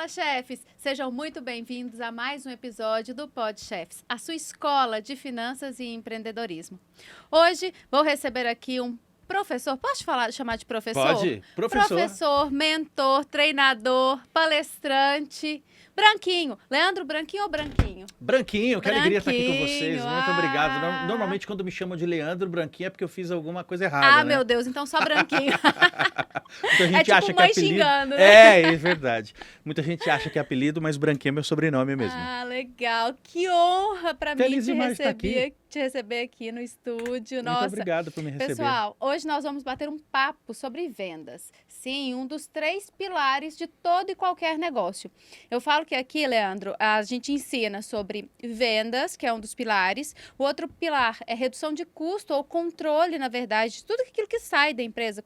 Fala, chefes! Sejam muito bem-vindos a mais um episódio do Pod Chefs, a sua escola de finanças e empreendedorismo. Hoje vou receber aqui um professor, chamar de professor? Pode, professor. Professor, mentor, treinador, palestrante, Branquinho. Leandro Branquinho ou Branquinho? Branquinho, que alegria estar aqui com vocês. Branquinho, Muito obrigado. Normalmente, quando me chamam de Leandro Branquinho, é porque eu fiz alguma coisa errada, Ah, né? meu Deus, então só Branquinho. Muita gente tipo acha que mãe é apelido. xingando, né? É verdade. Muita gente acha que é apelido, mas Branquinho é meu sobrenome mesmo. Ah, legal. Que honra para mim Feliz demais de estar te receber aqui no estúdio. Muito Nossa. obrigado por me receber. Pessoal, hoje nós vamos bater um papo sobre vendas. Sim, um dos 3 pilares de todo e qualquer negócio. Eu falo que aqui, Leandro, a gente ensina sobre vendas, que é um dos pilares. O outro pilar é redução de custo ou controle, na verdade, de tudo aquilo que sai da empresa,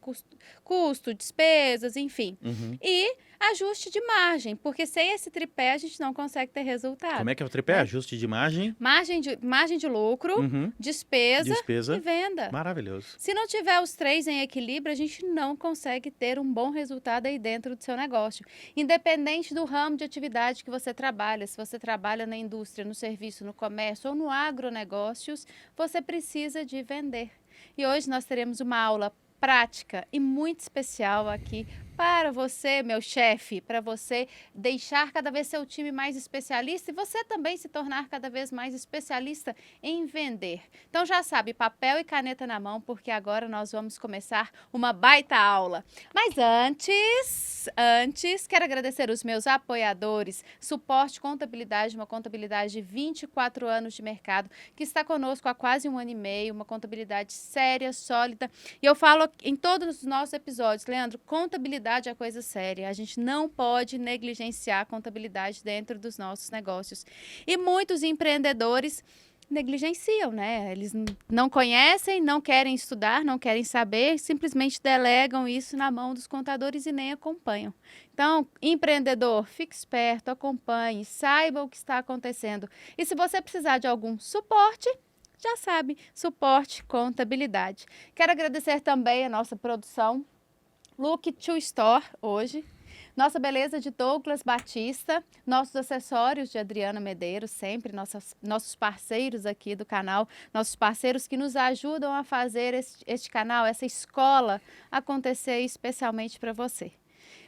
custo, despesas, enfim. Uhum. E ajuste de margem, porque sem esse tripé a gente não consegue ter resultado. Como é que é o tripé? Né? Ajuste de imagem. Margem de lucro, Uhum. despesa Despesa. e venda. Maravilhoso. Se não tiver os 3 em equilíbrio, a gente não consegue ter um bom resultado aí dentro do seu negócio. Independente do ramo de atividade que você trabalha, se você trabalha na indústria, no serviço, no comércio ou no agronegócios, você precisa de vender. E hoje nós teremos uma aula prática e muito especial aqui para você, meu chefe, para você deixar cada vez seu time mais especialista e você também se tornar cada vez mais especialista em vender. Então já sabe, papel e caneta na mão, porque agora nós vamos começar uma baita aula. Mas antes, quero agradecer os meus apoiadores, Suporte Contabilidade, uma contabilidade de 24 anos de mercado, que está conosco há quase 1 ano e meio, uma contabilidade séria, sólida. E eu falo em todos os nossos episódios, Leandro, contabilidade é coisa séria. A gente não pode negligenciar a contabilidade dentro dos nossos negócios. E muitos empreendedores negligenciam, né? Eles não conhecem, não querem estudar, não querem saber, simplesmente delegam isso na mão dos contadores e nem acompanham. Então, empreendedor, fique esperto, acompanhe, saiba o que está acontecendo. E se você precisar de algum suporte, já sabe, Suporte Contabilidade. Quero agradecer também a nossa produção, Look to Store, hoje. Nossa beleza de Douglas Batista, nossos acessórios de Adriana Medeiros, sempre nossos parceiros aqui do canal, nossos parceiros que nos ajudam a fazer este canal, essa escola acontecer especialmente para você.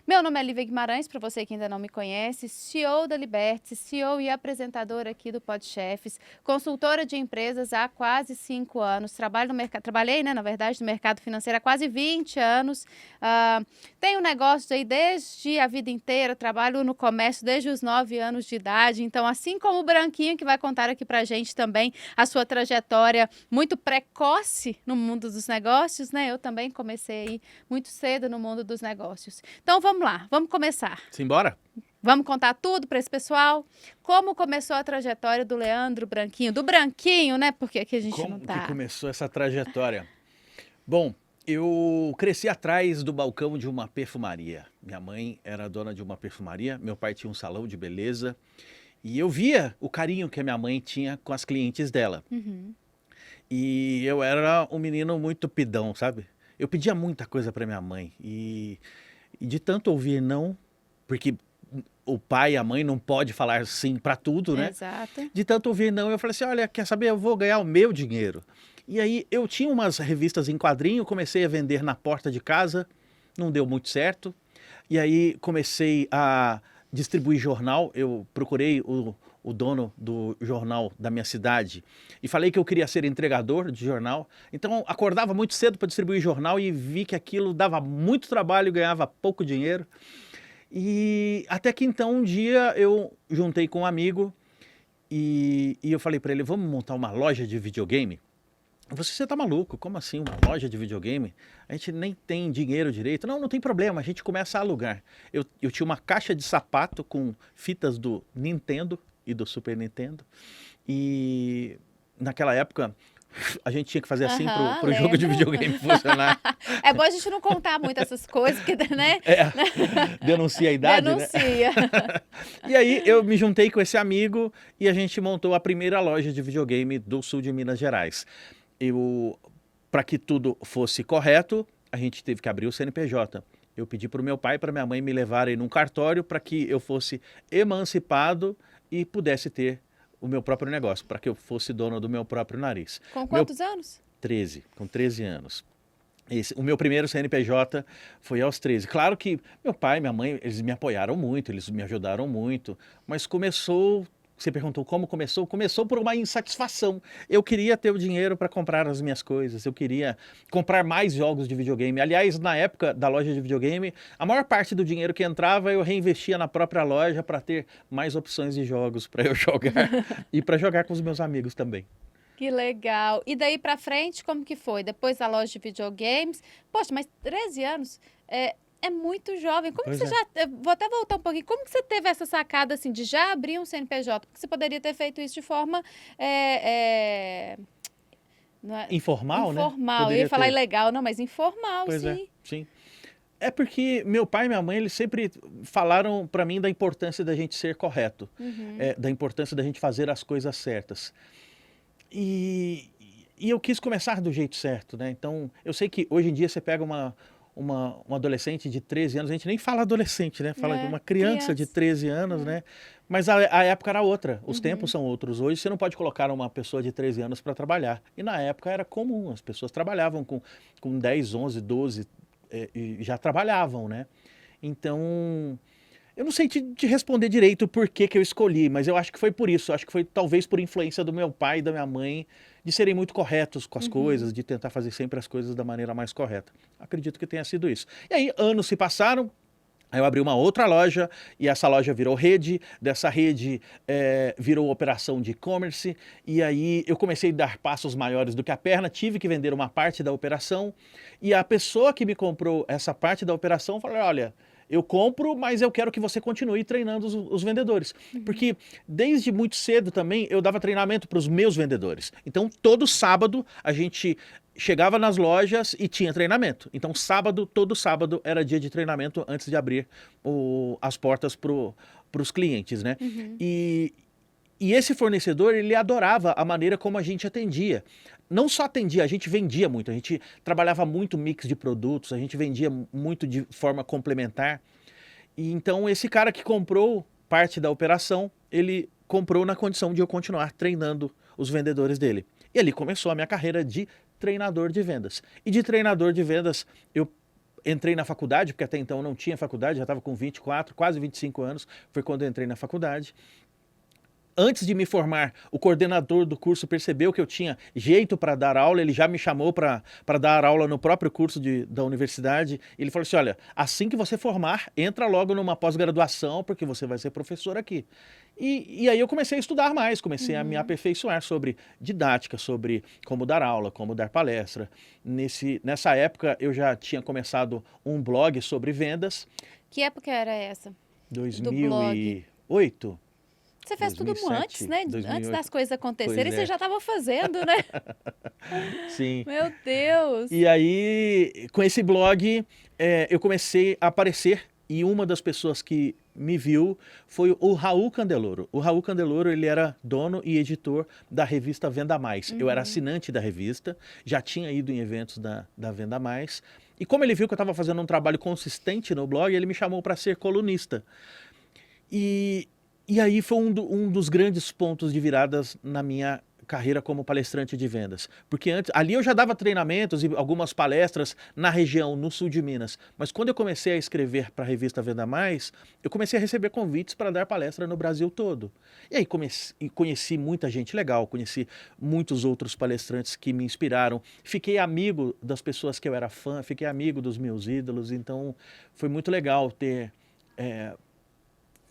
Meu nome é Lívia Guimarães, para você que ainda não me conhece, CEO da Liberty, CEO e apresentadora aqui do Pod Chefs, consultora de empresas há quase 5 anos, trabalhei, né, na verdade, no mercado financeiro há quase 20 anos, tenho negócios aí desde a vida inteira, trabalho no comércio desde os 9 anos de idade, então assim como o Branquinho, que vai contar aqui pra gente também a sua trajetória muito precoce no mundo dos negócios, né, eu também comecei aí muito cedo no mundo dos negócios. Então vamos lá, vamos começar. Simbora? Vamos contar tudo para esse pessoal? Como começou a trajetória do Leandro Branquinho? Do Branquinho, né? Porque aqui a gente não tá. Como que começou essa trajetória? Bom, eu cresci atrás do balcão de uma perfumaria. Minha mãe era dona de uma perfumaria, meu pai tinha um salão de beleza. E eu via o carinho que a minha mãe tinha com as clientes dela. Uhum. E eu era um menino muito pidão, sabe? Eu pedia muita coisa para minha mãe. E de tanto ouvir não, porque o pai e a mãe não pode falar sim para tudo, né? Exato. De tanto ouvir não, eu falei assim, olha, quer saber, eu vou ganhar o meu dinheiro. E aí eu tinha umas revistas em quadrinho, comecei a vender na porta de casa, não deu muito certo. E aí comecei a distribuir jornal, eu procurei o dono do jornal da minha cidade e falei que eu queria ser entregador de jornal. Então acordava muito cedo para distribuir jornal e vi que aquilo dava muito trabalho e ganhava pouco dinheiro. E até que então um dia eu juntei com um amigo e eu falei para ele, vamos montar uma loja de videogame? Você tá maluco, como assim uma loja de videogame? A gente nem tem dinheiro direito. Não, não tem problema, a gente começa a alugar. Eu tinha uma caixa de sapato com fitas do Nintendo e do Super Nintendo. E naquela época a gente tinha que fazer assim pro jogo de videogame funcionar. É bom a gente não contar muito essas coisas, porque, né? Denuncia a idade, Denuncia. né? E aí eu me juntei com esse amigo e a gente montou a primeira loja de videogame do sul de Minas Gerais. Para que tudo fosse correto, a gente teve que abrir o CNPJ. Eu pedi para o meu pai e para minha mãe me levarem num cartório para que eu fosse emancipado e pudesse ter o meu próprio negócio, para que eu fosse dono do meu próprio nariz. Com Meu quantos anos? 13, com 13 anos. O meu primeiro CNPJ foi aos 13. Claro que meu pai e minha mãe, eles me apoiaram muito, eles me ajudaram muito, mas começou. Você perguntou como começou? Começou por uma insatisfação. Eu queria ter o dinheiro para comprar as minhas coisas, eu queria comprar mais jogos de videogame. Aliás, na época da loja de videogame, a maior parte do dinheiro que entrava eu reinvestia na própria loja para ter mais opções de jogos para eu jogar e para jogar com os meus amigos também. Que legal. E daí pra frente, como que foi? Depois da loja de videogames. Poxa, mas 13 anos é muito jovem. Como que Pois você é. já. Vou até voltar um pouquinho. Como que você teve essa sacada assim de já abrir um CNPJ? Porque você poderia ter feito isso de forma. Não é- Informal, né? informal. Eu ia Poderia falar ter. ilegal, não, mas informal, Pois é, sim. sim. É porque meu pai e minha mãe, eles sempre falaram para mim da importância da gente ser correto, Uhum. da importância da gente fazer as coisas certas. E, e eu quis começar do jeito certo, né? Então, eu sei que hoje em dia você pega uma adolescente de 13 anos, a gente nem fala adolescente, né? Fala de É, uma criança de criança. 13 anos, É. né? Mas a época era outra, os tempos Uhum. são outros. Hoje você não pode colocar uma pessoa de 13 anos para trabalhar. E na época era comum, as pessoas trabalhavam com 10, 11, 12, e já trabalhavam, né? Então, eu não sei te responder direito o porquê que eu escolhi, mas eu acho que foi por isso. Eu acho que foi talvez por influência do meu pai e da minha mãe de serem muito corretos com as Uhum. coisas, de tentar fazer sempre as coisas da maneira mais correta. Acredito que tenha sido isso. E aí, anos se passaram. Aí eu abri uma outra loja e essa loja virou rede, dessa rede virou operação de e-commerce e aí eu comecei a dar passos maiores do que a perna, tive que vender uma parte da operação e a pessoa que me comprou essa parte da operação falou, olha, eu compro, mas eu quero que você continue treinando os vendedores. Uhum. Porque desde muito cedo também eu dava treinamento para os meus vendedores. Então todo sábado a gente chegava nas lojas e tinha treinamento. Então sábado, todo sábado era dia de treinamento antes de abrir as portas para os clientes, né? Uhum. E, e esse fornecedor, ele adorava a maneira como a gente atendia. Não só atendia, a gente vendia muito, a gente trabalhava muito mix de produtos, a gente vendia muito de forma complementar. E então esse cara que comprou parte da operação, ele comprou na condição de eu continuar treinando os vendedores dele. E ali começou a minha carreira de treinador de vendas. E de treinador de vendas, eu entrei na faculdade, porque até então eu não tinha faculdade, já estava com 24, quase 25 anos, foi quando eu entrei na faculdade. Antes de me formar, o coordenador do curso percebeu que eu tinha jeito para dar aula, ele já me chamou para dar aula no próprio curso da universidade. Ele falou assim: olha, assim que você formar, entra logo numa pós-graduação, porque você vai ser professor aqui. E aí eu comecei a estudar mais, comecei a me Uhum. aperfeiçoar sobre didática, sobre como dar aula, como dar palestra. Nessa época eu já tinha começado um blog sobre vendas, Que época era essa? Do blog? 2008. Você fez tudo antes, 2007, né? Antes das 2008. coisas Pois acontecerem, você é, já estava fazendo, né? sim. Meu Deus! E aí, com esse blog, eu comecei a aparecer e uma das pessoas que me viu foi o Raul Candeloro. O Raul Candeloro, ele era dono e editor da revista Venda Mais. Eu era Uhum. assinante da revista, já tinha ido em eventos da Venda Mais. E como ele viu que eu estava fazendo um trabalho consistente no blog, ele me chamou para ser colunista. E, e aí foi um dos grandes pontos de viradas na minha carreira como palestrante de vendas. Porque antes, ali eu já dava treinamentos e algumas palestras na região, no sul de Minas. Mas quando eu comecei a escrever para a revista Venda Mais, eu comecei a receber convites para dar palestra no Brasil todo. E aí conheci muita gente legal, conheci muitos outros palestrantes que me inspiraram. Fiquei amigo das pessoas que eu era fã, fiquei amigo dos meus ídolos. Então foi muito legal ter é,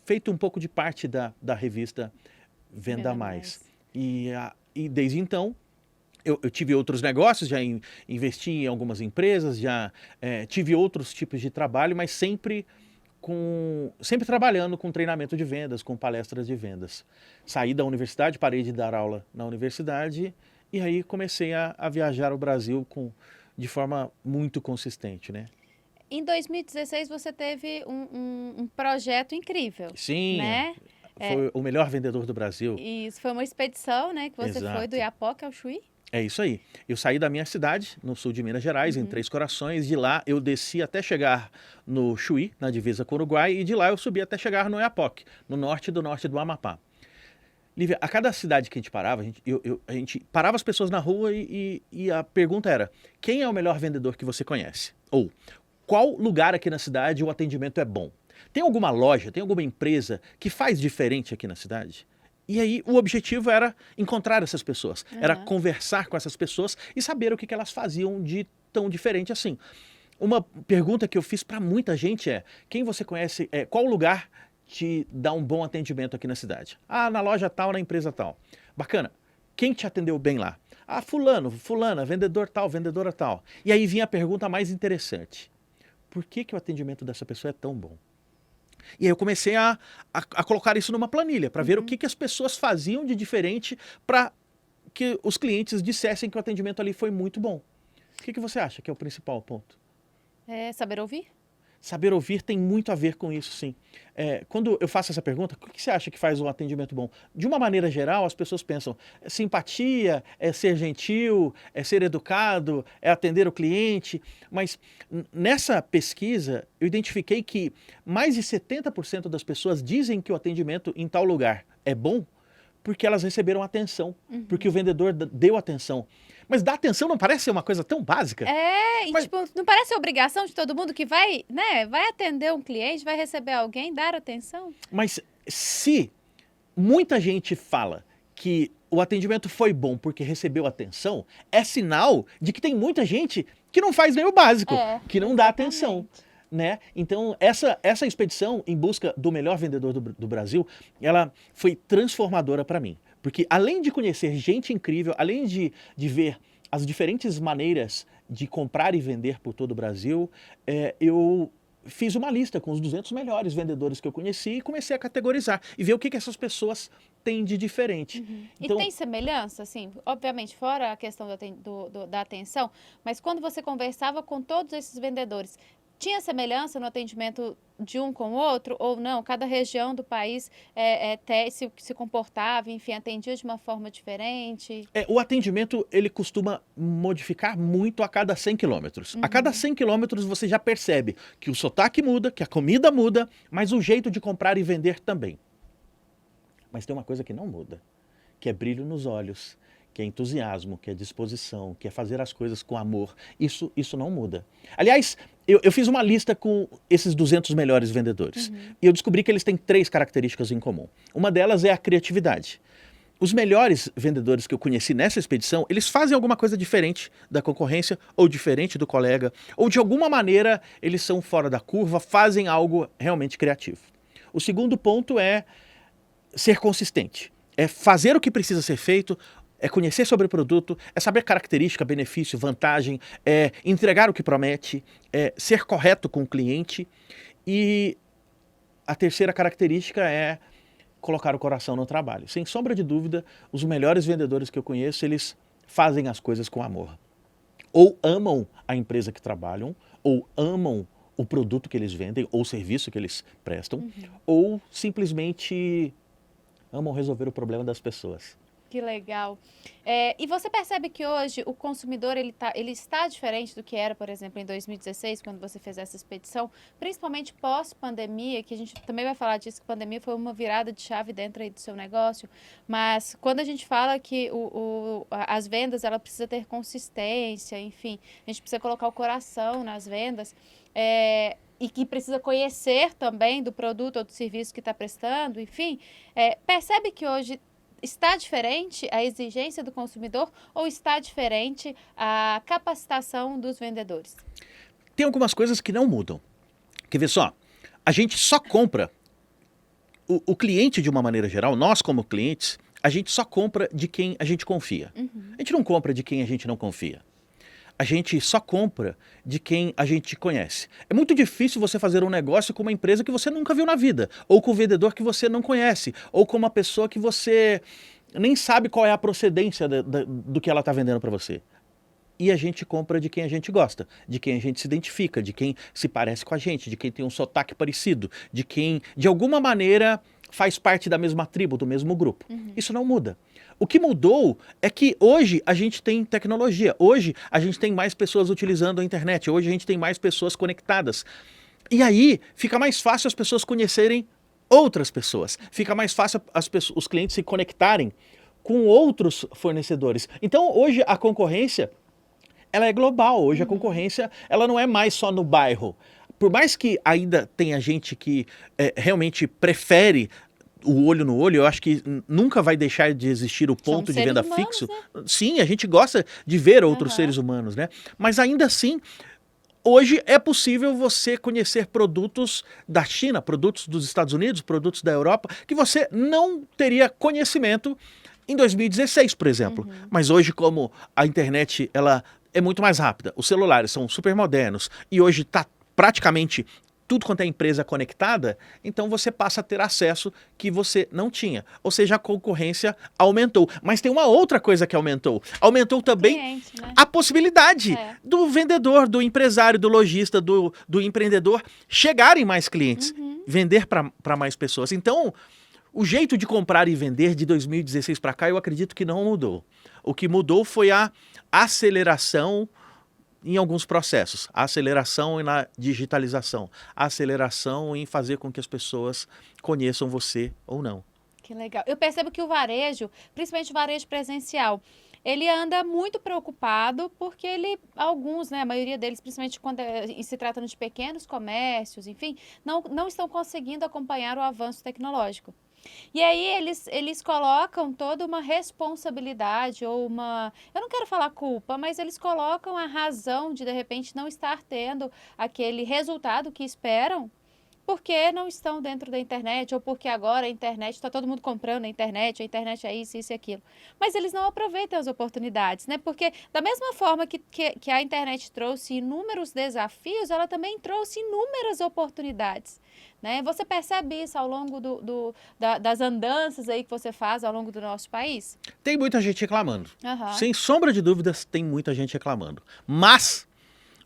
feito um pouco de parte da revista Venda Venda Mais. mais. E desde então, eu tive outros negócios, já investi em algumas empresas, já tive outros tipos de trabalho, mas sempre trabalhando com treinamento de vendas, com palestras de vendas. Saí da universidade, parei de dar aula na universidade e aí comecei a viajar o Brasil de forma muito consistente, né? Em 2016 você teve um projeto incrível, Sim, né? É, foi o melhor vendedor do Brasil. e isso foi uma expedição, né, que você foi do Exato. Iapoca ao Chuí? É isso aí. Eu saí da minha cidade, no sul de Minas Gerais, em Três Corações. De lá eu desci até chegar no Chuí, na divisa com o Uruguai, e de lá eu subi até chegar no Oiapoque, no norte do Amapá. Lívia, a cada cidade que a gente parava, a gente parava as pessoas na rua e a pergunta era: quem é o melhor vendedor que você conhece? Ou qual lugar aqui na cidade o atendimento é bom? Tem alguma loja, tem alguma empresa que faz diferente aqui na cidade? E aí o objetivo era encontrar essas pessoas, era Aham. conversar com essas pessoas e saber o que elas faziam de tão diferente assim. Uma pergunta que eu fiz para muita gente é: quem você conhece, qual lugar te dá um bom atendimento aqui na cidade? Ah, na loja tal, na empresa tal. Bacana. Quem te atendeu bem lá? Ah, fulano, fulana, vendedor tal, vendedora tal. E aí vinha a pergunta mais interessante: por que o atendimento dessa pessoa é tão bom? E aí eu comecei a colocar isso numa planilha, para ver o que as pessoas faziam de diferente para que os clientes dissessem que o atendimento ali foi muito bom. O que você acha que é o principal ponto? É saber ouvir? Saber ouvir tem muito a ver com isso, sim. Quando eu faço essa pergunta, o que você acha que faz um atendimento bom? De uma maneira geral, as pessoas pensam: é simpatia, é ser gentil, é ser educado, é atender o cliente. Mas nessa pesquisa, eu identifiquei que mais de 70% das pessoas dizem que o atendimento em tal lugar é bom porque elas receberam atenção, porque o vendedor deu atenção. Mas dar atenção não parece ser uma coisa tão básica? É, e Mas tipo, não parece obrigação de todo mundo que vai, né, vai atender um cliente, vai receber alguém, dar atenção? Mas se muita gente fala que o atendimento foi bom porque recebeu atenção, é sinal de que tem muita gente que não faz nem o básico, que não dá atenção. Exatamente. Né? Então, essa expedição em busca do melhor vendedor do Brasil, ela foi transformadora para mim. Porque além de conhecer gente incrível, além de ver as diferentes maneiras de comprar e vender por todo o Brasil, eu fiz uma lista com os 200 melhores vendedores que eu conheci e comecei a categorizar e ver o que essas pessoas têm de diferente. E Então, tem semelhança, assim, obviamente, fora a questão da atenção, mas quando você conversava com todos esses vendedores, tinha semelhança no atendimento de um com o outro ou não? Cada região do país se comportava, enfim, atendia de uma forma diferente? o atendimento, ele costuma modificar muito a cada 100 quilômetros. A cada 100 quilômetros você já percebe que o sotaque muda, que a comida muda, mas o jeito de comprar e vender também. Mas tem uma coisa que não muda, que é brilho nos olhos, que é entusiasmo, que é disposição, que é fazer as coisas com amor. Isso não muda. Aliás, eu fiz uma lista com esses 200 melhores vendedores. E eu descobri que eles têm 3 características em comum. Uma delas é a criatividade. Os melhores vendedores que eu conheci nessa expedição, eles fazem alguma coisa diferente da concorrência, ou diferente do colega, ou de alguma maneira eles são fora da curva, fazem algo realmente criativo. O segundo ponto é ser consistente. É fazer o que precisa ser feito, é conhecer sobre o produto, é saber característica, benefício, vantagem, é entregar o que promete, é ser correto com o cliente. E a terceira característica é colocar o coração no trabalho. Sem sombra de dúvida, os melhores vendedores que eu conheço, eles fazem as coisas com amor. Ou amam a empresa que trabalham, ou amam o produto que eles vendem, ou o serviço que eles prestam, ou simplesmente amam resolver o problema das pessoas. Que legal. E você percebe que hoje o consumidor ele está diferente do que era, por exemplo, em 2016, quando você fez essa expedição, principalmente pós-pandemia, que a gente também vai falar disso, que a pandemia foi uma virada de chave dentro aí do seu negócio, mas quando a gente fala que as vendas, ela precisa ter consistência, enfim, a gente precisa colocar o coração nas vendas, e que precisa conhecer também do produto ou do serviço que está prestando, enfim, percebe que hoje está diferente a exigência do consumidor ou está diferente a capacitação dos vendedores? Tem algumas coisas que não mudam. Quer ver só? A gente só compra, o cliente de uma maneira geral, nós como clientes, a gente só compra de quem a gente confia. A gente não compra de quem a gente não confia. A gente só compra de quem a gente conhece. É muito difícil você fazer um negócio com uma empresa que você nunca viu na vida, ou com um vendedor que você não conhece, ou com uma pessoa que você nem sabe qual é a procedência do que ela está vendendo para você. E a gente compra de quem a gente gosta, de quem a gente se identifica, de quem se parece com a gente, de quem tem um sotaque parecido, de quem, de alguma maneira, faz parte da mesma tribo, do mesmo grupo. Isso não muda. O que mudou é que hoje a gente tem tecnologia, hoje a gente tem mais pessoas utilizando a internet, hoje a gente tem mais pessoas conectadas. E aí fica mais fácil as pessoas conhecerem outras pessoas, fica mais fácil os clientes se conectarem com outros fornecedores. Então hoje a concorrência ela é global, hoje a concorrência ela não é mais só no bairro. Por mais que ainda tenha gente que realmente prefere o olho no olho, eu acho que nunca vai deixar de existir o ponto de venda fixo. Né? Sim, a gente gosta de ver outros seres humanos, né? Mas ainda assim, hoje é possível você conhecer produtos da China, produtos dos Estados Unidos, produtos da Europa, que você não teria conhecimento em 2016, por exemplo. Mas hoje, como a internet ela é muito mais rápida, os celulares são super modernos e hoje está praticamente tudo quanto é empresa conectada, então você passa a ter acesso que você não tinha. Ou seja, a concorrência aumentou. Mas tem uma outra coisa que aumentou. Aumentou também a possibilidade do vendedor, do empresário, do lojista, do empreendedor chegarem mais clientes, vender para mais pessoas. Então, o jeito de comprar e vender de 2016 para cá, eu acredito que não mudou. O que mudou foi a aceleração em alguns processos, a aceleração na digitalização, a aceleração em fazer com que as pessoas conheçam você ou não. Que legal. Eu percebo que o varejo, principalmente o varejo presencial, ele anda muito preocupado porque alguns, né, a maioria deles, principalmente quando se tratando de pequenos comércios, enfim, não estão conseguindo acompanhar o avanço tecnológico. E aí eles colocam toda uma responsabilidade ou eu não quero falar culpa, mas eles colocam a razão de repente não estar tendo aquele resultado que esperam porque não estão dentro da internet ou porque agora a internet, está todo mundo comprando na internet, a internet é isso e aquilo. Mas eles não aproveitam as oportunidades, né? Porque da mesma forma que a internet trouxe inúmeros desafios, ela também trouxe inúmeras oportunidades. Né? Você percebe isso ao longo das andanças aí que você faz ao longo do nosso país? Tem muita gente reclamando. Sem sombra de dúvidas, tem muita gente reclamando. Mas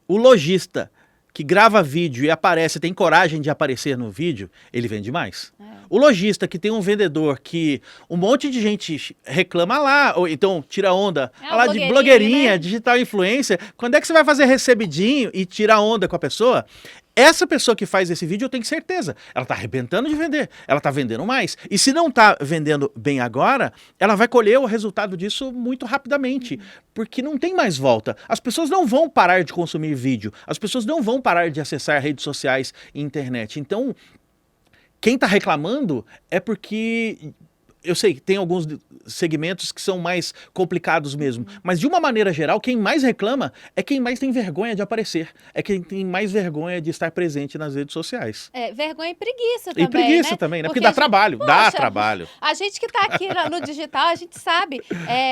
o lojista que grava vídeo e aparece, tem coragem de aparecer no vídeo, ele vende mais. O lojista que tem um vendedor que um monte de gente reclama lá, ou então tira onda, lá de blogueirinha, né? Digital influencer, quando é que você vai fazer recebidinho e tirar onda com a pessoa? Essa pessoa que faz esse vídeo, eu tenho certeza, ela está arrebentando de vender, ela está vendendo mais. E se não está vendendo bem agora, ela vai colher o resultado disso muito rapidamente, porque não tem mais volta. As pessoas não vão parar de consumir vídeo, as pessoas não vão parar de acessar redes sociais e internet. Então, quem está reclamando é porque... Eu sei que tem alguns segmentos que são mais complicados mesmo, mas de uma maneira geral, quem mais reclama é quem mais tem vergonha de aparecer, é quem tem mais vergonha de estar presente nas redes sociais. Vergonha e preguiça também, E preguiça também, né? Porque dá trabalho, dá trabalho. A gente que está aqui no digital, a gente sabe,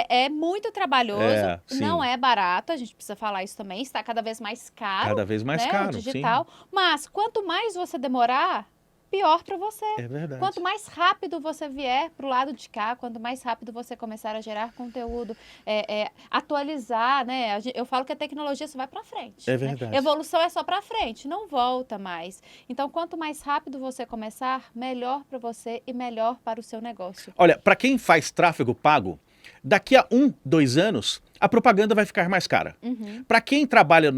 é muito trabalhoso, não é barato, a gente precisa falar isso também, está cada vez mais caro. Cada vez mais caro, o digital. Sim. Mas quanto mais você demorar, pior para você. É verdade. Quanto mais rápido você vier para o lado de cá, quanto mais rápido você começar a gerar conteúdo, atualizar, né? Eu falo que a tecnologia só vai para frente. É verdade. Né? Evolução é só para frente, não volta mais. Então, quanto mais rápido você começar, melhor para você e melhor para o seu negócio. Olha, para quem faz tráfego pago, daqui a 1, 2 anos, a propaganda vai ficar mais cara. Para quem trabalha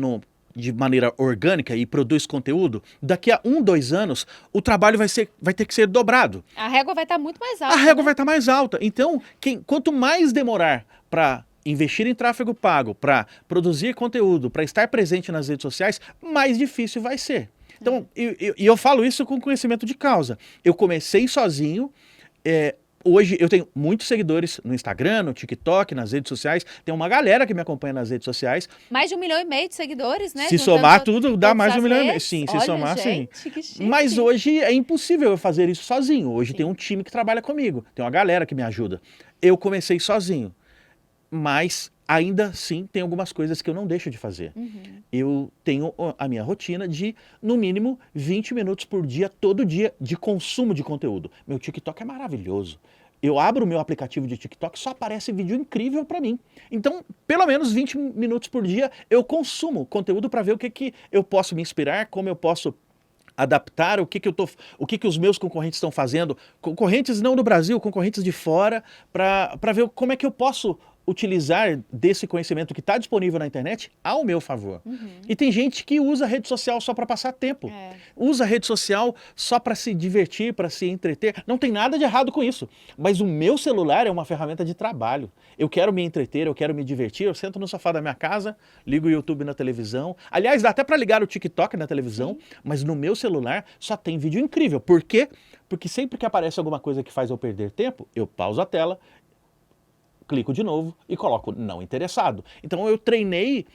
de maneira orgânica e produz conteúdo, daqui a 1, 2 anos, o trabalho vai ter que ser dobrado. A régua vai estar muito mais alta. A régua vai estar mais alta. Então, quanto mais demorar para investir em tráfego pago, para produzir conteúdo, para estar presente nas redes sociais, mais difícil vai ser. Então, eu falo isso com conhecimento de causa. Eu comecei sozinho, hoje eu tenho muitos seguidores no Instagram, no TikTok, nas redes sociais. Tem uma galera que me acompanha nas redes sociais. Mais de 1,5 milhão de seguidores, né? Se somar tudo, dá mais de 1,5 milhão. Sim, se somar, gente, sim. Que chique. Mas hoje é impossível eu fazer isso sozinho. Hoje tem um time que trabalha comigo, tem uma galera que me ajuda. Eu comecei sozinho, mas ainda assim tem algumas coisas que eu não deixo de fazer. Eu tenho a minha rotina de, no mínimo, 20 minutos por dia, todo dia, de consumo de conteúdo. Meu TikTok é maravilhoso. Eu abro o meu aplicativo de TikTok, só aparece vídeo incrível para mim. Então, pelo menos 20 minutos por dia, eu consumo conteúdo para ver o que eu posso me inspirar, como eu posso adaptar o que os meus concorrentes estão fazendo, concorrentes não do Brasil, concorrentes de fora, para ver como é que eu posso utilizar desse conhecimento que está disponível na internet ao meu favor. E tem gente que usa a rede social só para passar tempo, usa a rede social só para se divertir, para se entreter. Não tem nada de errado com isso, mas o meu celular é uma ferramenta de trabalho. Eu quero me entreter, eu quero me divertir, eu sento no sofá da minha casa, ligo o YouTube na televisão. Aliás, dá até para ligar o TikTok na televisão, mas no meu celular só tem vídeo incrível. Por quê? Porque sempre que aparece alguma coisa que faz eu perder tempo, eu pauso a tela, clico de novo e coloco não interessado. Então eu treinei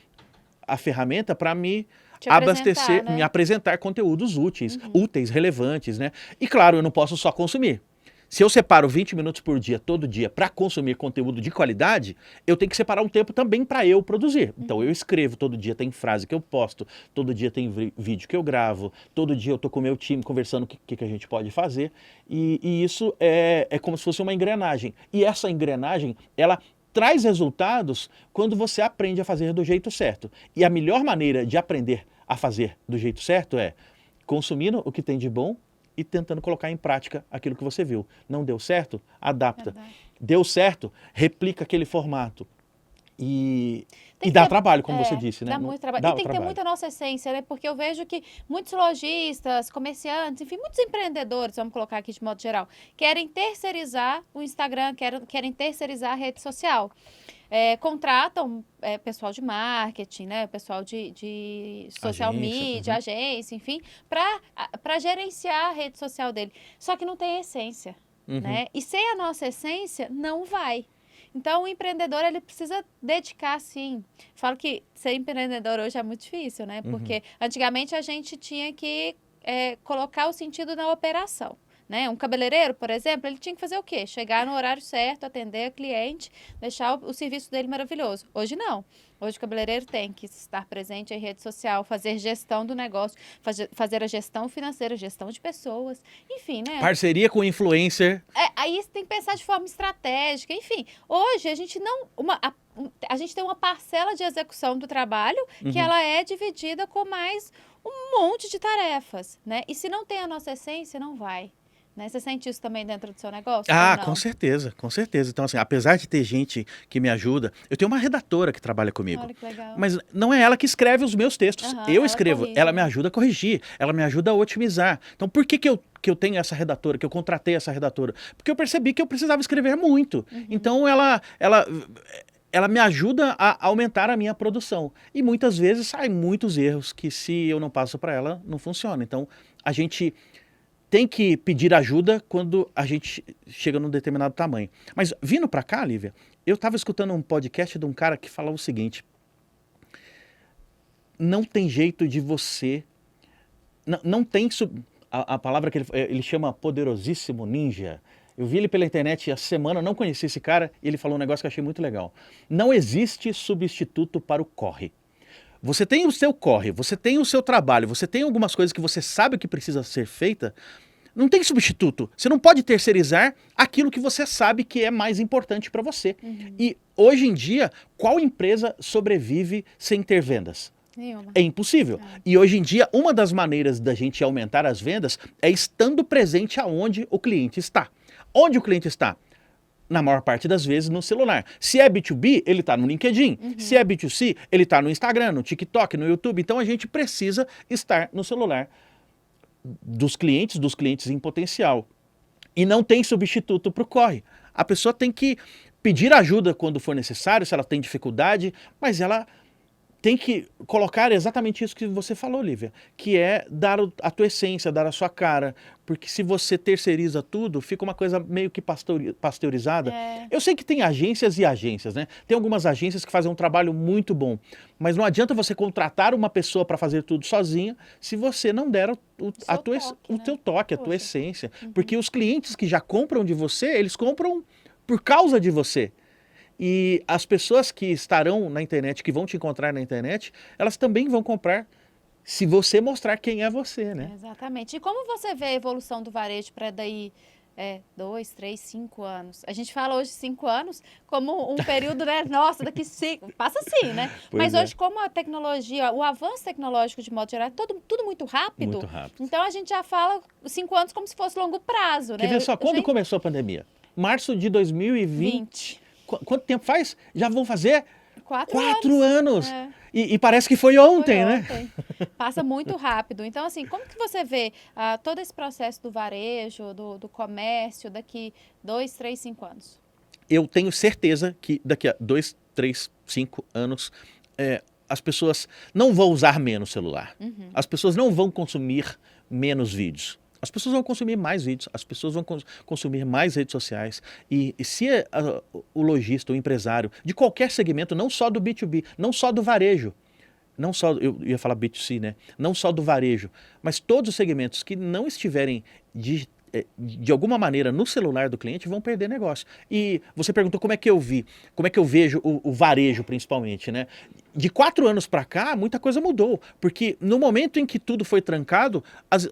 a ferramenta para me abastecer, né? me apresentar conteúdos úteis, relevantes, né? E claro, eu não posso só consumir. Se eu separo 20 minutos por dia, todo dia, para consumir conteúdo de qualidade, eu tenho que separar um tempo também para eu produzir. Então eu escrevo todo dia, tem frase que eu posto, todo dia tem vídeo que eu gravo, todo dia eu tô com o meu time conversando o que a gente pode fazer. E isso é como se fosse uma engrenagem. E essa engrenagem, ela traz resultados quando você aprende a fazer do jeito certo. E a melhor maneira de aprender a fazer do jeito certo é consumindo o que tem de bom e tentando colocar em prática aquilo que você viu. Não deu certo? Adapta. Deu certo? Replica aquele formato. E dá trabalho, como você disse, né? Dá muito trabalho. E tem que ter muita nossa essência, né? Porque eu vejo que muitos lojistas, comerciantes, enfim, muitos empreendedores, vamos colocar aqui de modo geral, querem terceirizar o Instagram, querem terceirizar a rede social. Contratam pessoal de marketing, né? Pessoal de social media, agência, enfim, para gerenciar a rede social dele. Só que não tem essência, né? E sem a nossa essência, não vai. Então, o empreendedor, ele precisa dedicar, sim. Falo que ser empreendedor hoje é muito difícil, né? Porque antigamente a gente tinha que colocar o sentido na operação. Né? Um cabeleireiro, por exemplo, ele tinha que fazer o quê? Chegar no horário certo, atender a cliente, deixar o serviço dele maravilhoso. Hoje não. Hoje o cabeleireiro tem que estar presente em rede social, fazer gestão do negócio, fazer a gestão financeira, gestão de pessoas, enfim, né? Parceria com influencer. Aí você tem que pensar de forma estratégica, enfim. Hoje a gente a gente tem uma parcela de execução do trabalho que ela é dividida com mais um monte de tarefas, né? E se não tem a nossa essência, não vai. Né? Você sente isso também dentro do seu negócio? Com certeza, com certeza. Então, assim, apesar de ter gente que me ajuda, eu tenho uma redatora que trabalha comigo. Olha que legal. Mas não é ela que escreve os meus textos. Eu escrevo, corrige, ela me ajuda a corrigir, ela me ajuda a otimizar. Então, por que eu tenho essa redatora, que eu contratei essa redatora? Porque eu percebi que eu precisava escrever muito. Então, ela me ajuda a aumentar a minha produção. E muitas vezes saem muitos erros que, se eu não passo para ela, não funciona. Então, a gente tem que pedir ajuda quando a gente chega num determinado tamanho. Mas vindo para cá, Lívia, eu estava escutando um podcast de um cara que falava o seguinte: não tem jeito de você... Não tem... A palavra que ele chama poderosíssimo ninja. Eu vi ele pela internet essa semana, não conheci esse cara, e ele falou um negócio que eu achei muito legal. Não existe substituto para o corre. Você tem o seu corre, você tem o seu trabalho, você tem algumas coisas que você sabe que precisa ser feita, não tem substituto. Você não pode terceirizar aquilo que você sabe que é mais importante para você. E hoje em dia, qual empresa sobrevive sem ter vendas? Nenhuma. É impossível. E hoje em dia, uma das maneiras da gente aumentar as vendas é estando presente aonde o cliente está. Onde o cliente está? Na maior parte das vezes no celular. Se é B2B, ele está no LinkedIn. Se é B2C, ele está no Instagram, no TikTok, no YouTube. Então a gente precisa estar no celular dos clientes em potencial. E não tem substituto para o corre. A pessoa tem que pedir ajuda quando for necessário, se ela tem dificuldade, mas ela tem que colocar exatamente isso que você falou, Lívia, que é dar a tua essência, dar a sua cara, porque se você terceiriza tudo, fica uma coisa meio que pasteurizada. Eu sei que tem agências e agências, né? Tem algumas agências que fazem um trabalho muito bom, mas não adianta você contratar uma pessoa para fazer tudo sozinha se você não der o teu toque, a tua essência. Porque os clientes que já compram de você, eles compram por causa de você. E as pessoas que estarão na internet, que vão te encontrar na internet, elas também vão comprar se você mostrar quem é você, né? Exatamente. E como você vê a evolução do varejo para daí 2, 3, 5 anos. A gente fala hoje 5 anos como um período, né? Nossa, daqui 5. Passa assim, né? Pois Mas hoje, como a tecnologia, o avanço tecnológico de modo geral, é tudo muito rápido. Muito rápido. Então a gente já fala 5 anos como se fosse longo prazo, né? Quer ver só, quando começou a pandemia? Março de 2020. Quanto tempo faz? Já vão fazer 4 anos. É. E parece que foi ontem, né? Passa muito rápido. Então, assim, como que você vê todo esse processo do varejo, do comércio, daqui 2, 3, 5 anos? Eu tenho certeza que daqui a 2, 3, 5 anos, as pessoas não vão usar menos celular. As pessoas não vão consumir menos vídeos. As pessoas vão consumir mais vídeos, as pessoas vão consumir mais redes sociais. E se o lojista, o empresário, de qualquer segmento, não só do B2B, não só do varejo, não só, eu ia falar B2C, né? Não só do varejo, mas todos os segmentos que não estiverem de alguma maneira no celular do cliente vão perder negócio. E você perguntou como é que eu vejo o varejo principalmente, né? De 4 anos para cá, muita coisa mudou, porque no momento em que tudo foi trancado,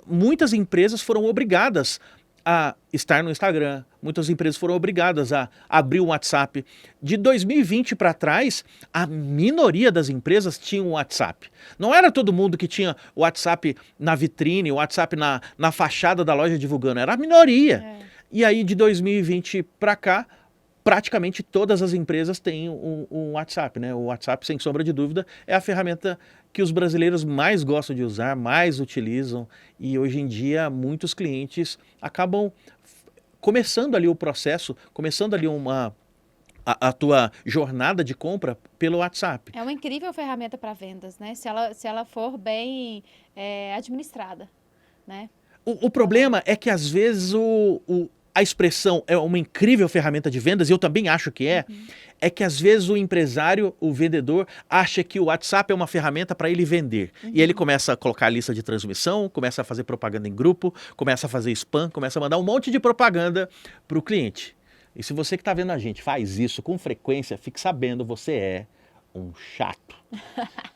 muitas empresas foram obrigadas a estar no Instagram, muitas empresas foram obrigadas a abrir o WhatsApp. De 2020 para trás, a minoria das empresas tinha um WhatsApp. Não era todo mundo que tinha o WhatsApp na vitrine, o WhatsApp na fachada da loja divulgando, era a minoria. E aí de 2020 para cá, praticamente todas as empresas têm um WhatsApp, né? O WhatsApp, sem sombra de dúvida, é a ferramenta que os brasileiros mais gostam de usar, mais utilizam, e hoje em dia muitos clientes acabam começando ali o processo, começando ali a tua jornada de compra pelo WhatsApp. É uma incrível ferramenta para vendas, né? Se ela for bem administrada, né? O problema é que às vezes a expressão é uma incrível ferramenta de vendas, e eu também acho que é que às vezes o empresário, o vendedor, acha que o WhatsApp é uma ferramenta para ele vender. E ele começa a colocar a lista de transmissão, começa a fazer propaganda em grupo, começa a fazer spam, começa a mandar um monte de propaganda para o cliente. E se você que está vendo a gente faz isso com frequência, fique sabendo, você é um chato.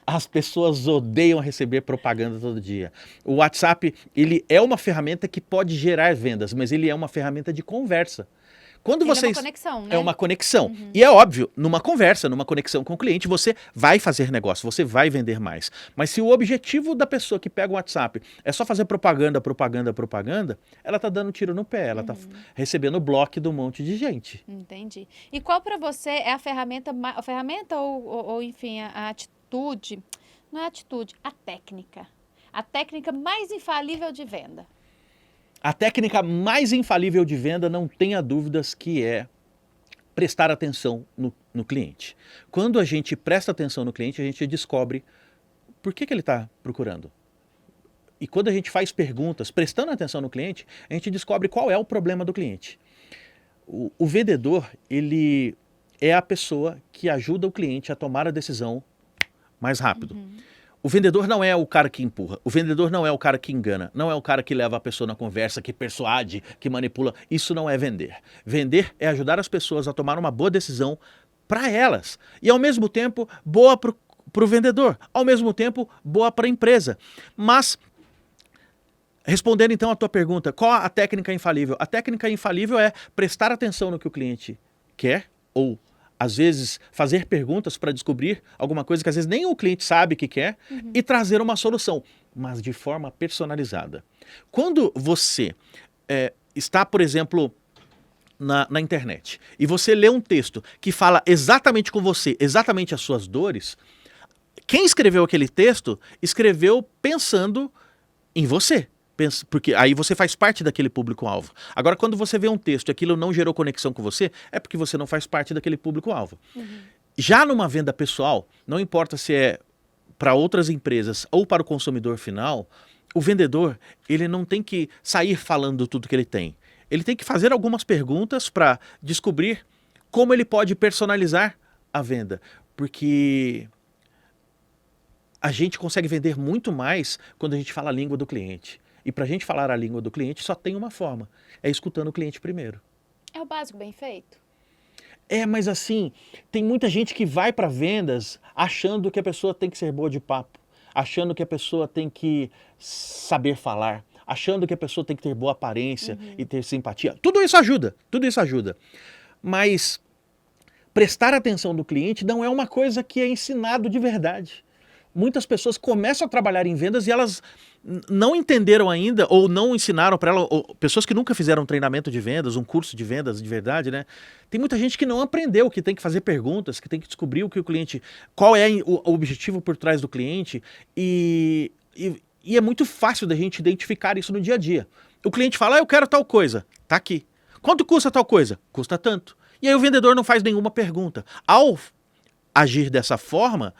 As pessoas odeiam receber propaganda todo dia. O WhatsApp, ele é uma ferramenta que pode gerar vendas, mas ele é uma ferramenta de conversa. Quando Ele é uma conexão, né? É uma conexão. E é óbvio, numa conversa, numa conexão com o cliente, você vai fazer negócio, você vai vender mais. Mas se o objetivo da pessoa que pega o WhatsApp é só fazer propaganda, ela está dando tiro no pé, ela está recebendo bloco de um monte de gente. Entendi. E qual para você é a ferramenta ou enfim, a atitude, não é atitude, a técnica mais infalível de venda? A técnica mais infalível de venda, não tenha dúvidas, que é prestar atenção no cliente. Quando a gente presta atenção no cliente, a gente descobre por que ele está procurando. E quando a gente faz perguntas, prestando atenção no cliente, a gente descobre qual é o problema do cliente. O vendedor, ele é a pessoa que ajuda o cliente a tomar a decisão mais rápido. O vendedor não é o cara que empurra, o vendedor não é o cara que engana, não é o cara que leva a pessoa na conversa, que persuade, que manipula. Isso não é vender. Vender é ajudar as pessoas a tomar uma boa decisão para elas. E ao mesmo tempo, boa para o vendedor, ao mesmo tempo, boa para a empresa. Mas, respondendo então a tua pergunta, qual a técnica infalível? A técnica infalível é prestar atenção no que o cliente quer, ou às vezes fazer perguntas para descobrir alguma coisa que às vezes nem o cliente sabe que quer, e trazer uma solução, mas de forma personalizada. Quando você está, por exemplo, na internet, e você lê um texto que fala exatamente com você, exatamente as suas dores, quem escreveu aquele texto, escreveu pensando em você. Porque aí você faz parte daquele público-alvo. Agora, quando você vê um texto e aquilo não gerou conexão com você, é porque você não faz parte daquele público-alvo. Já numa venda pessoal, não importa se é para outras empresas ou para o consumidor final, o vendedor, ele não tem que sair falando tudo que ele tem. Ele tem que fazer algumas perguntas para descobrir como ele pode personalizar a venda. Porque a gente consegue vender muito mais quando a gente fala a língua do cliente. E para a gente falar a língua do cliente só tem uma forma, é escutando o cliente primeiro. É o básico bem feito? Mas assim, tem muita gente que vai para vendas achando que a pessoa tem que ser boa de papo, achando que a pessoa tem que saber falar, achando que a pessoa tem que ter boa aparência e ter simpatia. Tudo isso ajuda, tudo isso ajuda. Mas prestar atenção no cliente não é uma coisa que é ensinado de verdade. Muitas pessoas começam a trabalhar em vendas e elas não entenderam ainda ou não ensinaram para elas, pessoas que nunca fizeram um treinamento de vendas, um curso de vendas de verdade, né? Tem muita gente que não aprendeu, que tem que fazer perguntas, que tem que descobrir o que o cliente, qual é o objetivo por trás do cliente e é muito fácil da gente identificar isso no dia a dia. O cliente fala, eu quero tal coisa, tá aqui. Quanto custa tal coisa? Custa tanto. E aí o vendedor não faz nenhuma pergunta. Ao agir dessa forma,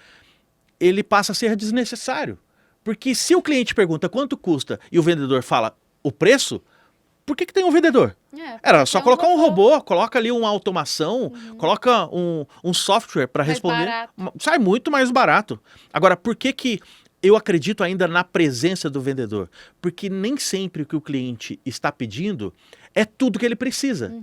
ele passa a ser desnecessário. Porque se o cliente pergunta quanto custa e o vendedor fala o preço, por que tem um vendedor? Era só colocar um robô, coloca ali uma automação, coloca um software para responder. Barato. Sai muito mais barato. Agora, por que eu acredito ainda na presença do vendedor? Porque nem sempre o que o cliente está pedindo é tudo que ele precisa.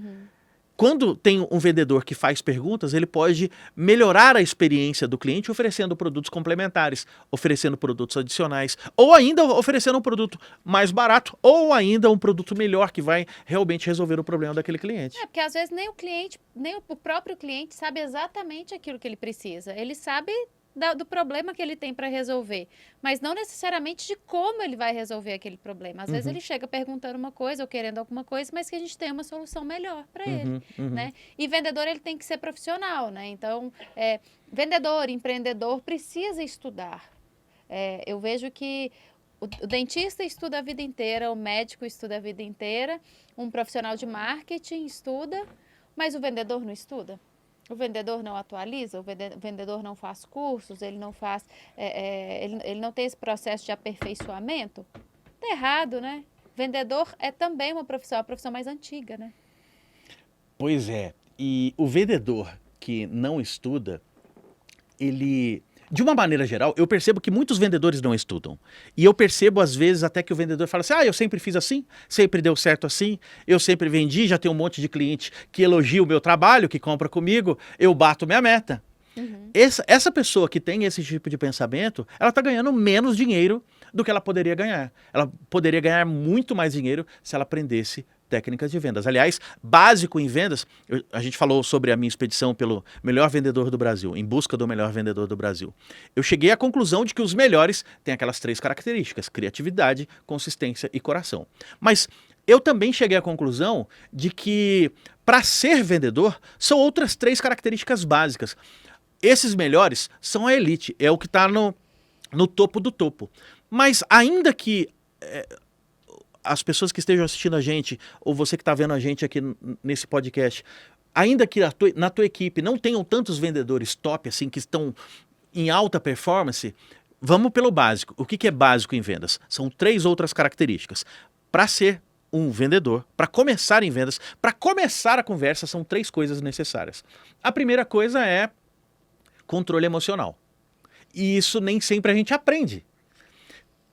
Quando tem um vendedor que faz perguntas, ele pode melhorar a experiência do cliente oferecendo produtos complementares, oferecendo produtos adicionais, ou ainda oferecendo um produto mais barato, ou ainda um produto melhor que vai realmente resolver o problema daquele cliente. Porque às vezes nem o cliente, nem o próprio cliente sabe exatamente aquilo que ele precisa. Ele sabe do problema que ele tem para resolver, mas não necessariamente de como ele vai resolver aquele problema. Às vezes ele chega perguntando uma coisa ou querendo alguma coisa, mas que a gente tem uma solução melhor para ele, né? E vendedor, ele tem que ser profissional, né? Então, vendedor, empreendedor precisa estudar. Eu vejo que o dentista estuda a vida inteira, o médico estuda a vida inteira, um profissional de marketing estuda, mas o vendedor não estuda. O vendedor não atualiza, o vendedor não faz cursos, ele não faz, ele não tem esse processo de aperfeiçoamento. Tá errado, né? Vendedor é também uma profissão mais antiga, né? Pois é, e o vendedor que não estuda, ele... De uma maneira geral, eu percebo que muitos vendedores não estudam. E eu percebo, às vezes, até que o vendedor fala assim, eu sempre fiz assim, sempre deu certo assim, eu sempre vendi, já tenho um monte de cliente que elogia o meu trabalho, que compra comigo, eu bato minha meta. Essa pessoa que tem esse tipo de pensamento, ela está ganhando menos dinheiro do que ela poderia ganhar. Ela poderia ganhar muito mais dinheiro se ela aprendesse técnicas de vendas. Aliás, básico em vendas, a gente falou sobre a minha expedição pelo melhor vendedor do Brasil, em busca do melhor vendedor do Brasil. Eu cheguei à conclusão de que os melhores têm aquelas 3 características, criatividade, consistência e coração. Mas eu também cheguei à conclusão de que, para ser vendedor, são outras 3 características básicas. Esses melhores são a elite, é o que está no topo do topo. Mas ainda que as pessoas que estejam assistindo a gente, ou você que está vendo a gente aqui nesse podcast, ainda que na tua equipe não tenham tantos vendedores top, assim, que estão em alta performance, vamos pelo básico. O que é básico em vendas? São 3 outras características. Para ser um vendedor, para começar em vendas, para começar a conversa, são 3 coisas necessárias. A primeira coisa é controle emocional. E isso nem sempre a gente aprende.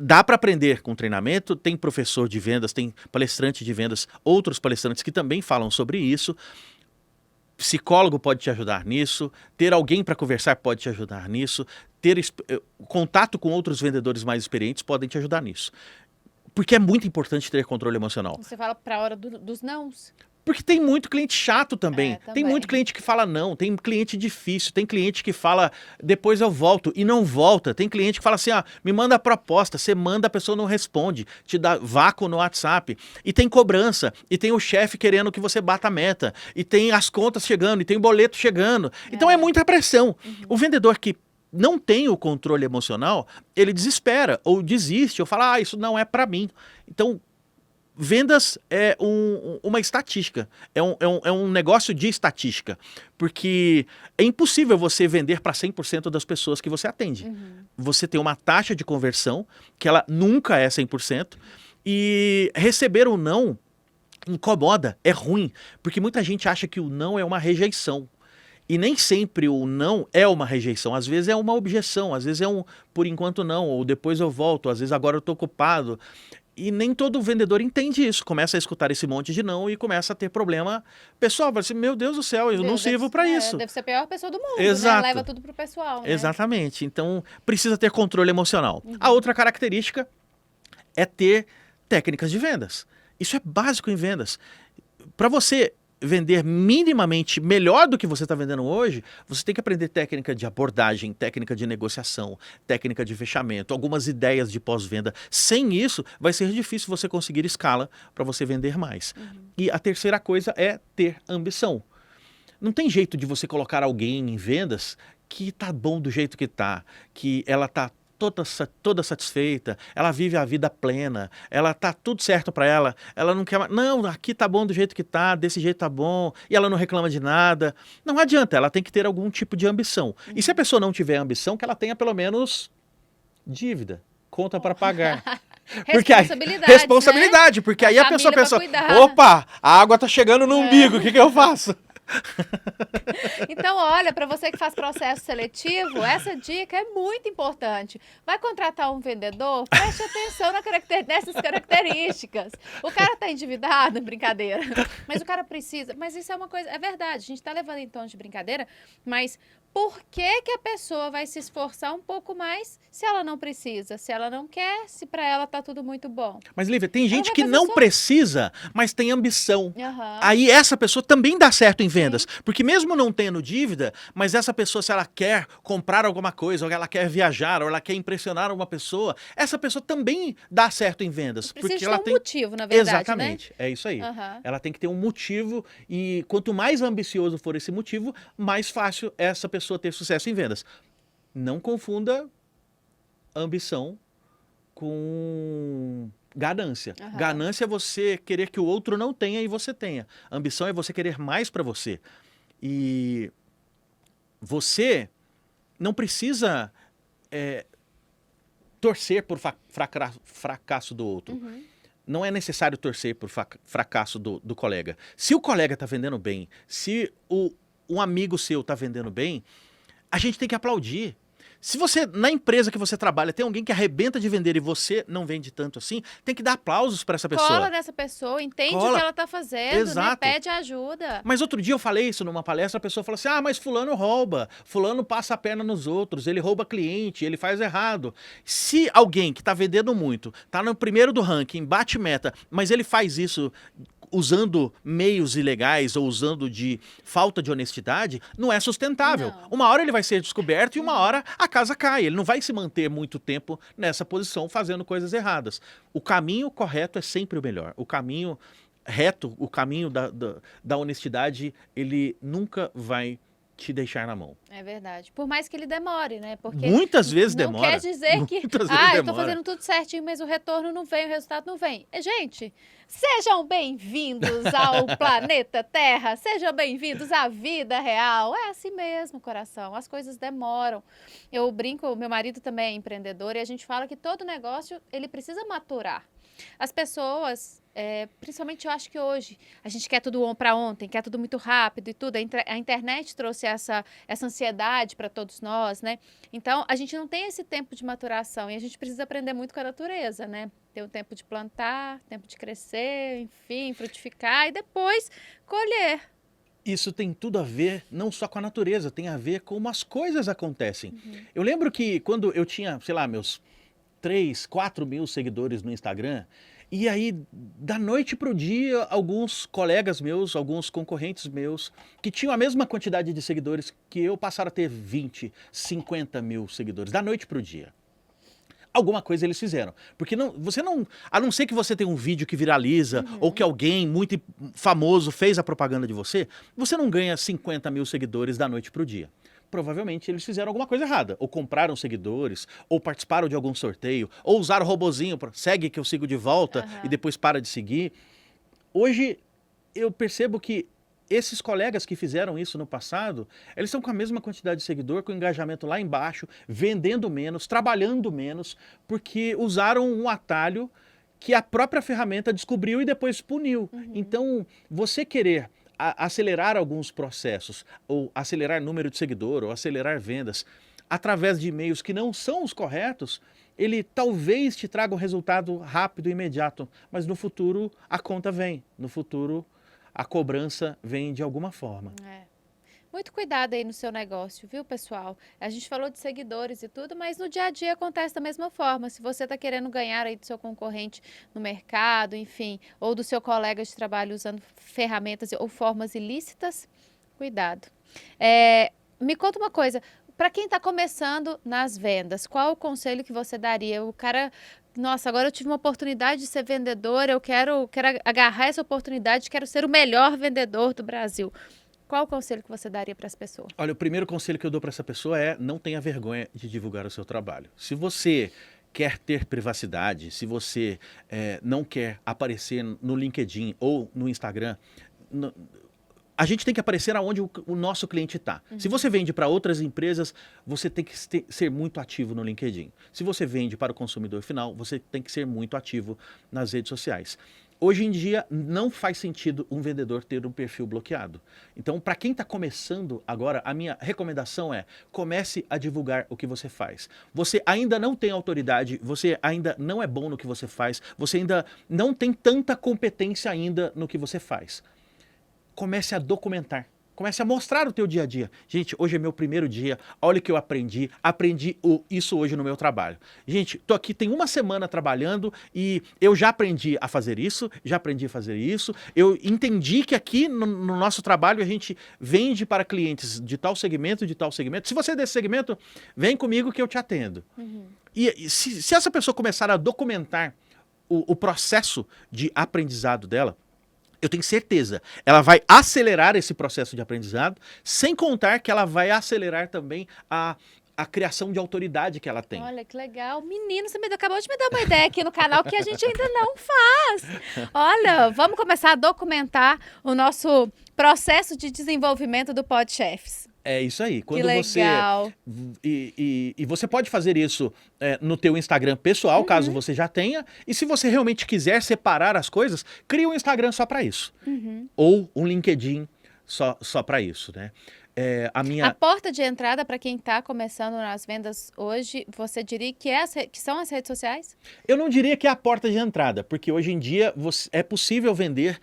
Dá para aprender com treinamento, tem professor de vendas, tem palestrante de vendas, outros palestrantes que também falam sobre isso. Psicólogo pode te ajudar nisso, ter alguém para conversar pode te ajudar nisso, ter contato com outros vendedores mais experientes podem te ajudar nisso. Porque é muito importante ter controle emocional. Você fala para a hora dos nãos. Porque tem muito cliente chato também. Tem muito cliente que fala não, tem cliente difícil, tem cliente que fala depois eu volto e não volta. Tem cliente que fala assim, me manda a proposta, você manda, a pessoa não responde, te dá vácuo no WhatsApp. E tem cobrança, e tem o chefe querendo que você bata a meta, e tem as contas chegando, e tem boleto chegando. Então é muita pressão. O vendedor que não tem o controle emocional, ele desespera, ou desiste, ou fala, isso não é para mim. Então, vendas é uma estatística, é um negócio de estatística, porque é impossível você vender para 100% das pessoas que você atende. Você tem uma taxa de conversão, que ela nunca é 100%, e receber o não incomoda, é ruim, porque muita gente acha que o não é uma rejeição. E nem sempre o não é uma rejeição, às vezes é uma objeção, às vezes é um por enquanto não, ou depois eu volto, às vezes agora eu estou ocupado. E nem todo vendedor entende isso, começa a escutar esse monte de não e começa a ter problema pessoal, vai assim, meu Deus do céu, eu não sirvo para isso. Deve ser a pior pessoa do mundo, Exato. Né? Leva tudo pro pessoal. Né? Exatamente, então precisa ter controle emocional. A outra característica é ter técnicas de vendas. Isso é básico em vendas. Para você vender minimamente melhor do que você está vendendo hoje, você tem que aprender técnica de abordagem, técnica de negociação, técnica de fechamento, algumas ideias de pós-venda. Sem isso, vai ser difícil você conseguir escala para você vender mais. E a terceira coisa é ter ambição. Não tem jeito de você colocar alguém em vendas que tá bom do jeito que tá, que ela tá toda satisfeita, ela vive a vida plena, ela tá tudo certo para ela, ela não quer mais, não, aqui tá bom do jeito que tá, desse jeito tá bom, e ela não reclama de nada. Não adianta, ela tem que ter algum tipo de ambição. E se a pessoa não tiver ambição, que ela tenha pelo menos dívida, conta para pagar. Porque aí, responsabilidade, né? Porque aí a pessoa pensa, opa, a água tá chegando no umbigo, o que eu faço? Então, olha, para você que faz processo seletivo, essa dica é muito importante. Vai contratar um vendedor? Preste atenção nessas características. O cara está endividado, brincadeira. Mas o cara precisa. Mas isso é uma coisa, é verdade, a gente está levando em tom de brincadeira, mas por que que a pessoa vai se esforçar um pouco mais se ela não precisa, se ela não quer, se para ela tá tudo muito bom? Mas, Lívia, tem gente que não precisa, mas tem ambição. Aí essa pessoa também dá certo em vendas. Sim. Porque mesmo não tendo dívida, mas essa pessoa, se ela quer comprar alguma coisa, ou ela quer viajar, ou ela quer impressionar uma pessoa, essa pessoa também dá certo em vendas. Precisa porque ter ela um motivo, na verdade, exatamente, né? É isso aí. Ela tem que ter um motivo e quanto mais ambicioso for esse motivo, mais fácil essa pessoa ter sucesso em vendas. Não confunda ambição com ganância. Ganância é você querer que o outro não tenha e você tenha. Ambição é você querer mais para você. E você não precisa torcer por fracasso do outro. Não é necessário torcer por fracasso do colega. Se o colega está vendendo bem, se um amigo seu está vendendo bem, a gente tem que aplaudir. Se você, na empresa que você trabalha, tem alguém que arrebenta de vender e você não vende tanto assim, tem que dar aplausos para essa pessoa. Cola nessa pessoa, entende o que ela está fazendo, exato, né? Pede ajuda. Mas outro dia eu falei isso numa palestra, a pessoa falou assim, mas fulano rouba, fulano passa a perna nos outros, ele rouba cliente, ele faz errado. Se alguém que está vendendo muito, está no primeiro do ranking, bate meta, mas ele faz isso usando meios ilegais ou usando de falta de honestidade, não é sustentável. Não. Uma hora ele vai ser descoberto e uma hora a casa cai. Ele não vai se manter muito tempo nessa posição fazendo coisas erradas. O caminho correto é sempre o melhor. O caminho reto, o caminho da honestidade, ele nunca vai te deixar na mão. É verdade. Por mais que ele demore, né? Porque muitas vezes não demora. Não quer dizer que, eu tô fazendo tudo certinho, mas o retorno não vem, o resultado não vem. Gente, sejam bem-vindos ao planeta Terra, sejam bem-vindos à vida real. É assim mesmo, coração, as coisas demoram. Eu brinco, meu marido também é empreendedor e a gente fala que todo negócio, ele precisa maturar. As pessoas, principalmente eu acho que hoje, a gente quer tudo para ontem, quer tudo muito rápido e tudo. A internet trouxe essa ansiedade para todos nós, né? Então, a gente não tem esse tempo de maturação e a gente precisa aprender muito com a natureza, né? Ter o tempo de plantar, tempo de crescer, enfim, frutificar e depois colher. Isso tem tudo a ver, não só com a natureza, tem a ver com como as coisas acontecem. Eu lembro que quando eu tinha, sei lá, meus 3, 4 mil seguidores no Instagram, e aí, da noite para o dia, alguns colegas meus, alguns concorrentes meus, que tinham a mesma quantidade de seguidores que eu, passaram a ter 20, 50 mil seguidores, da noite para o dia. Alguma coisa eles fizeram. Porque você não, a não ser que você tenha um vídeo que viraliza, ou que alguém muito famoso fez a propaganda de você não ganha 50 mil seguidores da noite para o dia. Provavelmente eles fizeram alguma coisa errada, ou compraram seguidores, ou participaram de algum sorteio, ou usaram o robozinho para segue que eu sigo de volta e depois para de seguir. Hoje eu percebo que esses colegas que fizeram isso no passado, eles estão com a mesma quantidade de seguidor, com engajamento lá embaixo, vendendo menos, trabalhando menos, porque usaram um atalho que a própria ferramenta descobriu e depois puniu. Então, você querer acelerar alguns processos, ou acelerar número de seguidor, ou acelerar vendas, através de e-mails que não são os corretos, ele talvez te traga um resultado rápido e imediato, mas no futuro a conta vem, no futuro a cobrança vem de alguma forma. Muito cuidado aí no seu negócio, viu, pessoal? A gente falou de seguidores e tudo, mas no dia a dia acontece da mesma forma. Se você está querendo ganhar aí do seu concorrente no mercado, enfim, ou do seu colega de trabalho usando ferramentas ou formas ilícitas, cuidado. Me conta uma coisa, para quem está começando nas vendas, qual o conselho que você daria? O cara, nossa, agora eu tive uma oportunidade de ser vendedor, eu quero agarrar essa oportunidade, quero ser o melhor vendedor do Brasil. Qual o conselho que você daria para as pessoas? Olha, o primeiro conselho que eu dou para essa pessoa é não tenha vergonha de divulgar o seu trabalho. Se você quer ter privacidade, se você não quer aparecer no LinkedIn ou no Instagram, a gente tem que aparecer aonde o nosso cliente está. Se você vende para outras empresas, você tem que ser muito ativo no LinkedIn. Se você vende para o consumidor final, você tem que ser muito ativo nas redes sociais. Hoje em dia, não faz sentido um vendedor ter um perfil bloqueado. Então, para quem está começando agora, a minha recomendação é comece a divulgar o que você faz. Você ainda não tem autoridade, você ainda não é bom no que você faz, você ainda não tem tanta competência ainda no que você faz. Comece a documentar. Comece a mostrar o teu dia a dia. Gente, hoje é meu primeiro dia, olha o que eu aprendi. Aprendi isso hoje no meu trabalho. Gente, tô aqui tem uma semana trabalhando e eu já aprendi a fazer isso, já aprendi a fazer isso. Eu entendi que aqui no nosso trabalho a gente vende para clientes de tal segmento, de tal segmento. Se você é desse segmento, vem comigo que eu te atendo. E se essa pessoa começar a documentar o processo de aprendizado dela, eu tenho certeza, ela vai acelerar esse processo de aprendizado, sem contar que ela vai acelerar também a criação de autoridade que ela tem. Olha, que legal. Menino, você acabou de me dar uma ideia aqui no canal que a gente ainda não faz. Olha, vamos começar a documentar o nosso processo de desenvolvimento do PodChefs. É isso aí. Quando que legal. E você pode fazer isso no teu Instagram pessoal, caso você já tenha. E se você realmente quiser separar as coisas, cria um Instagram só para isso. Ou um LinkedIn só para isso, né? A porta de entrada para quem está começando nas vendas hoje, você diria que são as redes sociais? Eu não diria que é a porta de entrada, porque hoje em dia é possível vender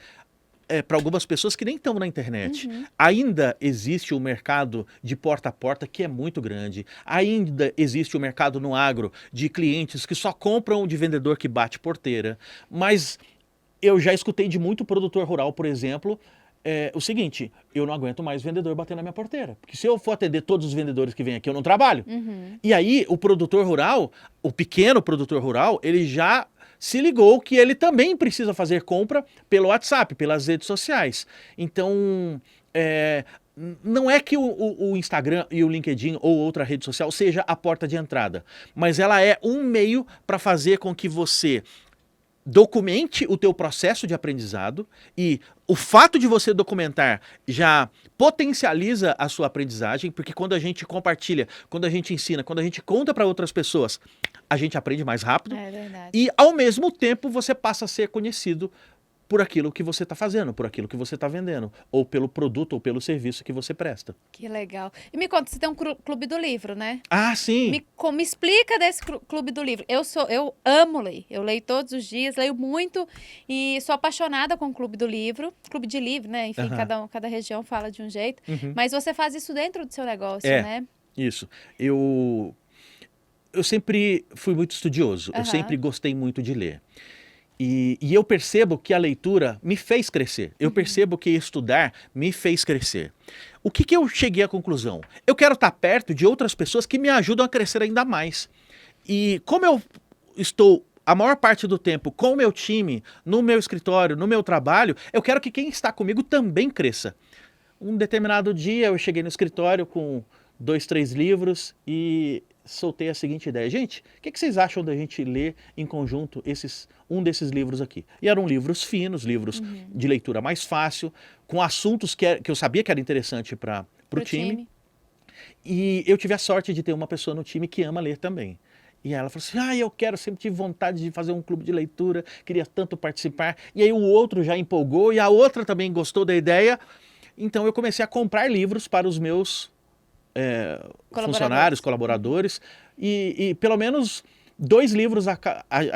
para algumas pessoas que nem estão na internet. Ainda existe o mercado de porta a porta que é muito grande. Ainda existe o mercado no agro de clientes que só compram de vendedor que bate porteira. Mas eu já escutei de muito produtor rural, por exemplo, o seguinte: eu não aguento mais vendedor bater na minha porteira. Porque se eu for atender todos os vendedores que vêm aqui, eu não trabalho. E aí o produtor rural, o pequeno produtor rural, ele já se ligou que ele também precisa fazer compra pelo WhatsApp, pelas redes sociais. Então, não é que o Instagram e o LinkedIn ou outra rede social seja a porta de entrada, mas ela é um meio para fazer com que você documente o teu processo de aprendizado, e o fato de você documentar já potencializa a sua aprendizagem, porque quando a gente compartilha, quando a gente ensina, quando a gente conta para outras pessoas, a gente aprende mais rápido. É verdade. E ao mesmo tempo você passa a ser conhecido por aquilo que você está fazendo, por aquilo que você está vendendo, ou pelo produto ou pelo serviço que você presta. Que legal. E me conta, você tem um clube do livro, né? Ah, sim. Me explica desse clube do livro. Eu amo ler. Eu leio todos os dias, leio muito e sou apaixonada com o clube do livro. Clube de livro, né? Enfim, cada região fala de um jeito. Mas você faz isso dentro do seu negócio, né? Isso. Eu sempre fui muito estudioso. Eu sempre gostei muito de ler. E eu percebo que a leitura me fez crescer. Eu percebo que estudar me fez crescer. O que eu cheguei à conclusão? Eu quero estar perto de outras pessoas que me ajudam a crescer ainda mais. E como eu estou a maior parte do tempo com o meu time, no meu escritório, no meu trabalho, eu quero que quem está comigo também cresça. Um determinado dia eu cheguei no escritório com 2, 3 livros e soltei a seguinte ideia: gente, o que vocês acham da gente ler em conjunto um desses livros aqui? E eram livros finos, livros de leitura mais fácil, com assuntos que eu sabia que era interessante para o time. E eu tive a sorte de ter uma pessoa no time que ama ler também. E ela falou assim: eu sempre tive vontade de fazer um clube de leitura, queria tanto participar. E aí o outro já empolgou e a outra também gostou da ideia. Então eu comecei a comprar livros para os meus funcionários, colaboradores, e pelo menos 2 livros, a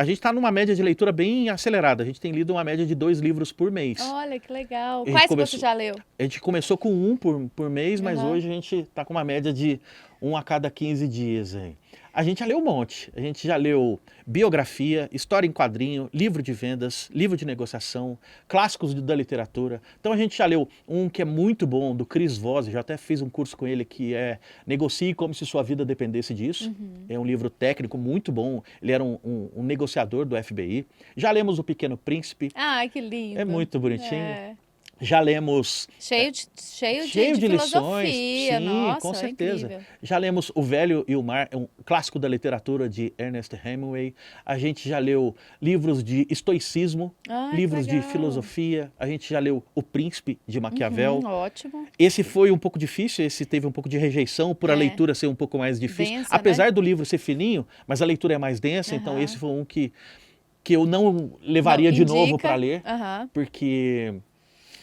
gente está numa média de leitura bem acelerada. A gente tem lido uma média de 2 livros por mês. Olha, que legal. A gente Quais que começou- você já leu? A gente começou com um por mês, mas Aham. hoje a gente está com uma média de um a cada 15 dias. Aí. A gente já leu um monte. A gente já leu biografia, história em quadrinho, livro de vendas, livro de negociação, clássicos da literatura. Então a gente já leu um que é muito bom, do Chris Voss, já até fiz um curso com ele, que é Negocie como se sua vida dependesse disso. É um livro técnico muito bom. Ele era um negociador do FBI. Já lemos O Pequeno Príncipe. Ai, que lindo. É muito bonitinho. É. Já lemos Cheio de cheio de lições, filosofia, sim, nossa, com é certeza. incrível. Já lemos O Velho e o Mar, é um clássico da literatura de Ernest Hemingway. A gente já leu livros de estoicismo, Ai, que livros de legal. filosofia. A gente já leu O Príncipe de Maquiavel. Ótimo. Esse foi um pouco difícil, esse teve um pouco de rejeição por a É. leitura ser um pouco mais difícil. Densa, Apesar né? do livro ser fininho, mas a leitura é mais densa, então Aham. esse foi um que eu não levaria Não, de novo indica. para ler, Aham. porque...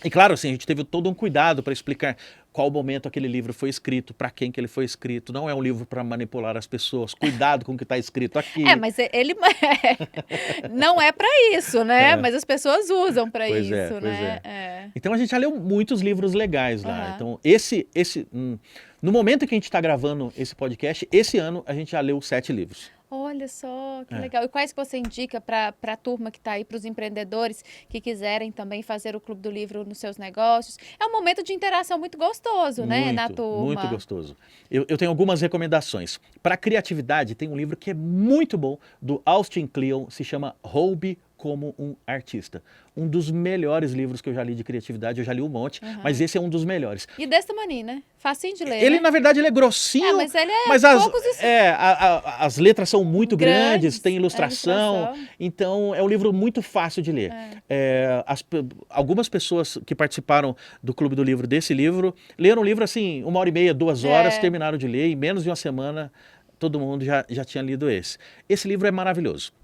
E claro, assim, a gente teve todo um cuidado para explicar qual momento aquele livro foi escrito, para quem que ele foi escrito. Não é um livro para manipular as pessoas. Cuidado com o que está escrito aqui. É, mas ele não é pra isso, né? É. Mas as pessoas usam pra Pois isso, é, pois né? Então a gente já leu muitos livros legais lá. Aham. Então no momento que a gente está gravando esse podcast, esse ano a gente já leu 7 livros. Olha só, que É. legal. E quais que você indica para a turma que está aí, para os empreendedores que quiserem também fazer o Clube do Livro nos seus negócios? É um momento de interação muito gostoso, né, na turma. Muito gostoso. Eu tenho algumas recomendações. Para criatividade, tem um livro que é muito bom, do Austin Kleon, se chama Roube como um Artista. Um dos melhores livros que eu já li de criatividade, eu já li um monte, mas esse é um dos melhores. E desse tamanho, né? Facinho de ler, Ele, né? na verdade, ele é grossinho, Mas ele é mas poucos... as letras são muito grandes, tem ilustração, ilustração. então é um livro muito fácil de ler. Algumas pessoas que participaram do Clube do Livro desse livro, leram o livro assim, 1h30, 2 horas, terminaram de ler, em menos de uma semana todo mundo já tinha lido esse. Esse livro é maravilhoso.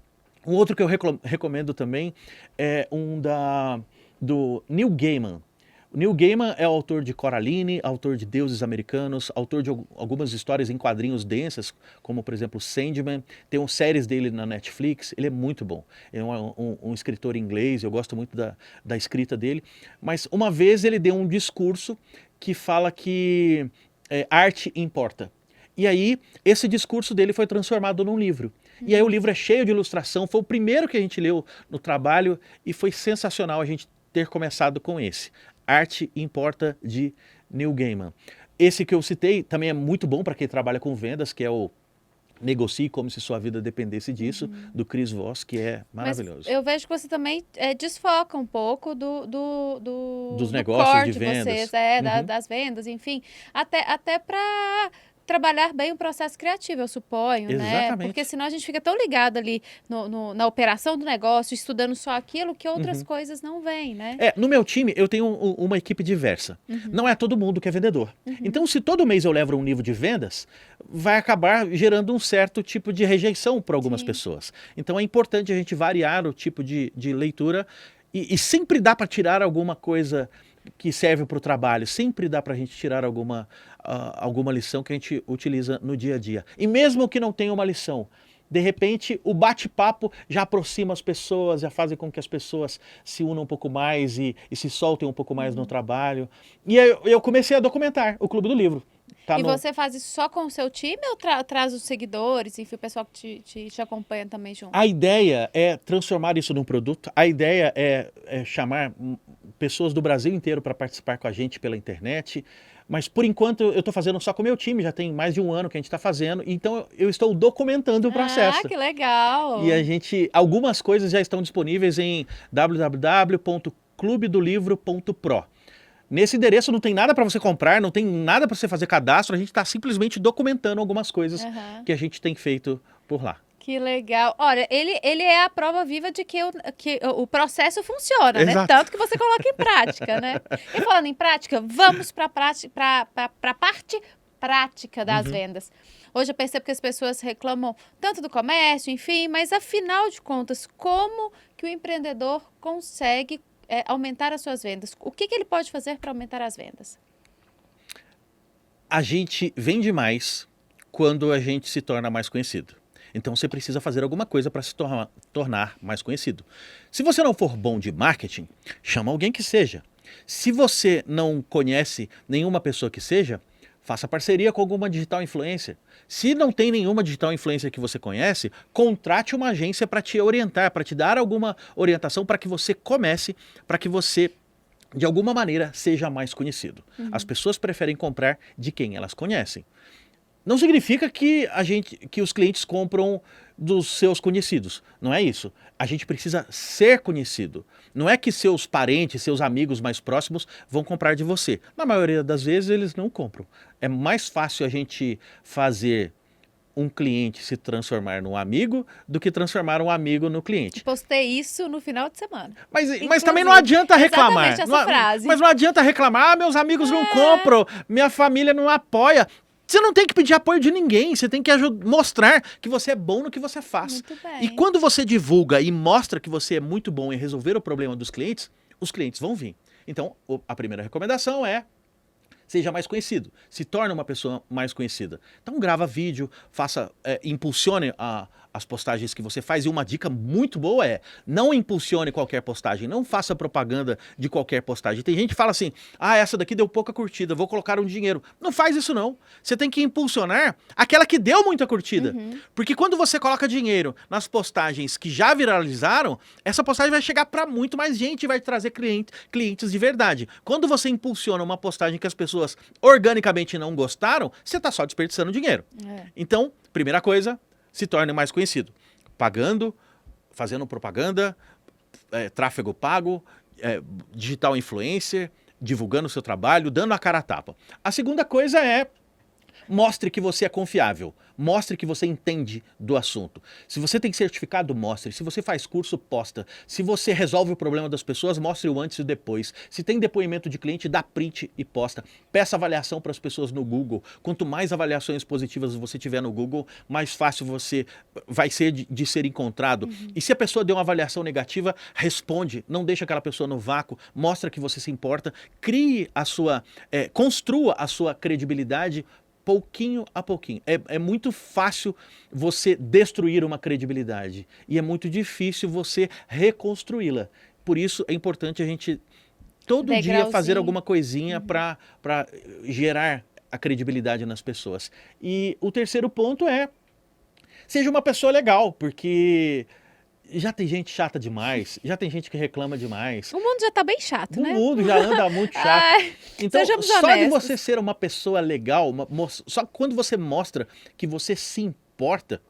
Um outro que eu recomendo também é do Neil Gaiman. O Neil Gaiman é o autor de Coraline, autor de Deuses Americanos, autor de algumas histórias em quadrinhos densas, como por exemplo Sandman. Tem séries dele na Netflix, ele é muito bom. É um escritor inglês, eu gosto muito da escrita dele. Mas uma vez ele deu um discurso que fala que arte importa. E aí, esse discurso dele foi transformado num livro. E aí o livro é cheio de ilustração, foi o primeiro que a gente leu no trabalho e foi sensacional a gente ter começado com esse. Arte Importa, de Neil Gaiman. Esse que eu citei também é muito bom para quem trabalha com vendas, que é o Negocie como se sua vida dependesse disso, do Chris Voss, que é maravilhoso. Mas eu vejo que você também desfoca um pouco Dos do negócios core de vocês, vendas. das vendas, enfim. Até para trabalhar bem o processo criativo, eu suponho, né? Exatamente. Porque senão a gente fica tão ligado ali na operação do negócio, estudando só aquilo, que outras coisas não vêm, né? No meu time, eu tenho uma equipe diversa. Não é todo mundo que é vendedor. Então, se todo mês eu levo um livro de vendas, vai acabar gerando um certo tipo de rejeição para algumas pessoas. Então, é importante a gente variar o tipo de leitura e sempre dá para tirar alguma coisa que serve para o trabalho, sempre dá para a gente tirar alguma lição que a gente utiliza no dia a dia. E mesmo que não tenha uma lição, de repente o bate-papo já aproxima as pessoas, já faz com que as pessoas se unam um pouco mais e se soltem um pouco mais no trabalho. E aí eu comecei a documentar o Clube do Livro. E você faz isso só com o seu time ou traz os seguidores, enfim, o pessoal que te acompanha também junto? A ideia é transformar isso num produto, a ideia é chamar pessoas do Brasil inteiro para participar com a gente pela internet, mas por enquanto eu estou fazendo só com o meu time, já tem mais de um ano que a gente está fazendo, então eu estou documentando o processo. Ah, que legal! E algumas coisas já estão disponíveis em www.clubedolivro.pro. Nesse endereço não tem nada para você comprar, não tem nada para você fazer cadastro, a gente está simplesmente documentando algumas coisas que a gente tem feito por lá. Que legal. Olha, ele é a prova viva de que o processo funciona, né? Exato. Tanto que você coloca em prática, né? E falando em prática, vamos para a parte prática das vendas. Hoje eu percebo que as pessoas reclamam tanto do comércio, enfim, mas afinal de contas, como que o empreendedor consegue aumentar as suas vendas? O que ele pode fazer para aumentar as vendas? A gente vende mais quando a gente se torna mais conhecido. Então você precisa fazer alguma coisa para se tornar mais conhecido. Se você não for bom de marketing, chama alguém que seja. Se você não conhece nenhuma pessoa que seja, faça parceria com alguma digital influencer. Se não tem nenhuma digital influencer que você conhece, contrate uma agência para te orientar, para te dar alguma orientação para que você comece, para que você, de alguma maneira, seja mais conhecido. As pessoas preferem comprar de quem elas conhecem. Não significa que os clientes compram dos seus conhecidos. Não é isso. A gente precisa ser conhecido. Não é que seus parentes, seus amigos mais próximos vão comprar de você. Na maioria das vezes eles não compram. É mais fácil a gente fazer um cliente se transformar num amigo do que transformar um amigo no cliente. Postei isso no final de semana. Mas também não adianta reclamar. Exatamente essa frase. Mas não adianta reclamar, meus amigos não compram, minha família não apoia. Você não tem que pedir apoio de ninguém, você tem que mostrar que você é bom no que você faz. Muito bem. E quando você divulga e mostra que você é muito bom em resolver o problema dos clientes, os clientes vão vir. Então, a primeira recomendação é: seja mais conhecido, se torne uma pessoa mais conhecida. Então grava vídeo, impulsione as postagens que você faz. E uma dica muito boa é: não impulsione qualquer postagem, não faça propaganda de qualquer postagem. Tem gente que fala assim: essa daqui deu pouca curtida, vou colocar um dinheiro. Não faz isso não. Você tem que impulsionar aquela que deu muita curtida. Porque quando você coloca dinheiro nas postagens que já viralizaram, essa postagem vai chegar para muito mais gente e vai trazer clientes de verdade. Quando você impulsiona uma postagem que as pessoas organicamente não gostaram, você está só desperdiçando dinheiro. Então, primeira coisa, se torne mais conhecido. Pagando, fazendo propaganda, tráfego pago, digital influencer, divulgando o seu trabalho, dando a cara a tapa. A segunda coisa é: mostre que você é confiável. Mostre que você entende do assunto. Se você tem certificado, mostre. Se você faz curso, posta. Se você resolve o problema das pessoas, mostre o antes e o depois. Se tem depoimento de cliente, dá print e posta. Peça avaliação para as pessoas no Google. Quanto mais avaliações positivas você tiver no Google, mais fácil você vai ser de ser encontrado. E se a pessoa deu uma avaliação negativa, responde. Não deixa aquela pessoa no vácuo. Mostra que você se importa. Construa a sua credibilidade pouquinho a pouquinho. É muito fácil você destruir uma credibilidade e é muito difícil você reconstruí-la. Por isso é importante a gente todo dia fazer alguma coisinha para gerar a credibilidade nas pessoas. E o terceiro ponto é: seja uma pessoa legal, porque já tem gente chata demais, já tem gente que reclama demais. O mundo já tá bem chato, né? O mundo já anda muito chato. Então, só honestos. de você ser uma pessoa legal, só quando você mostra que você se importa,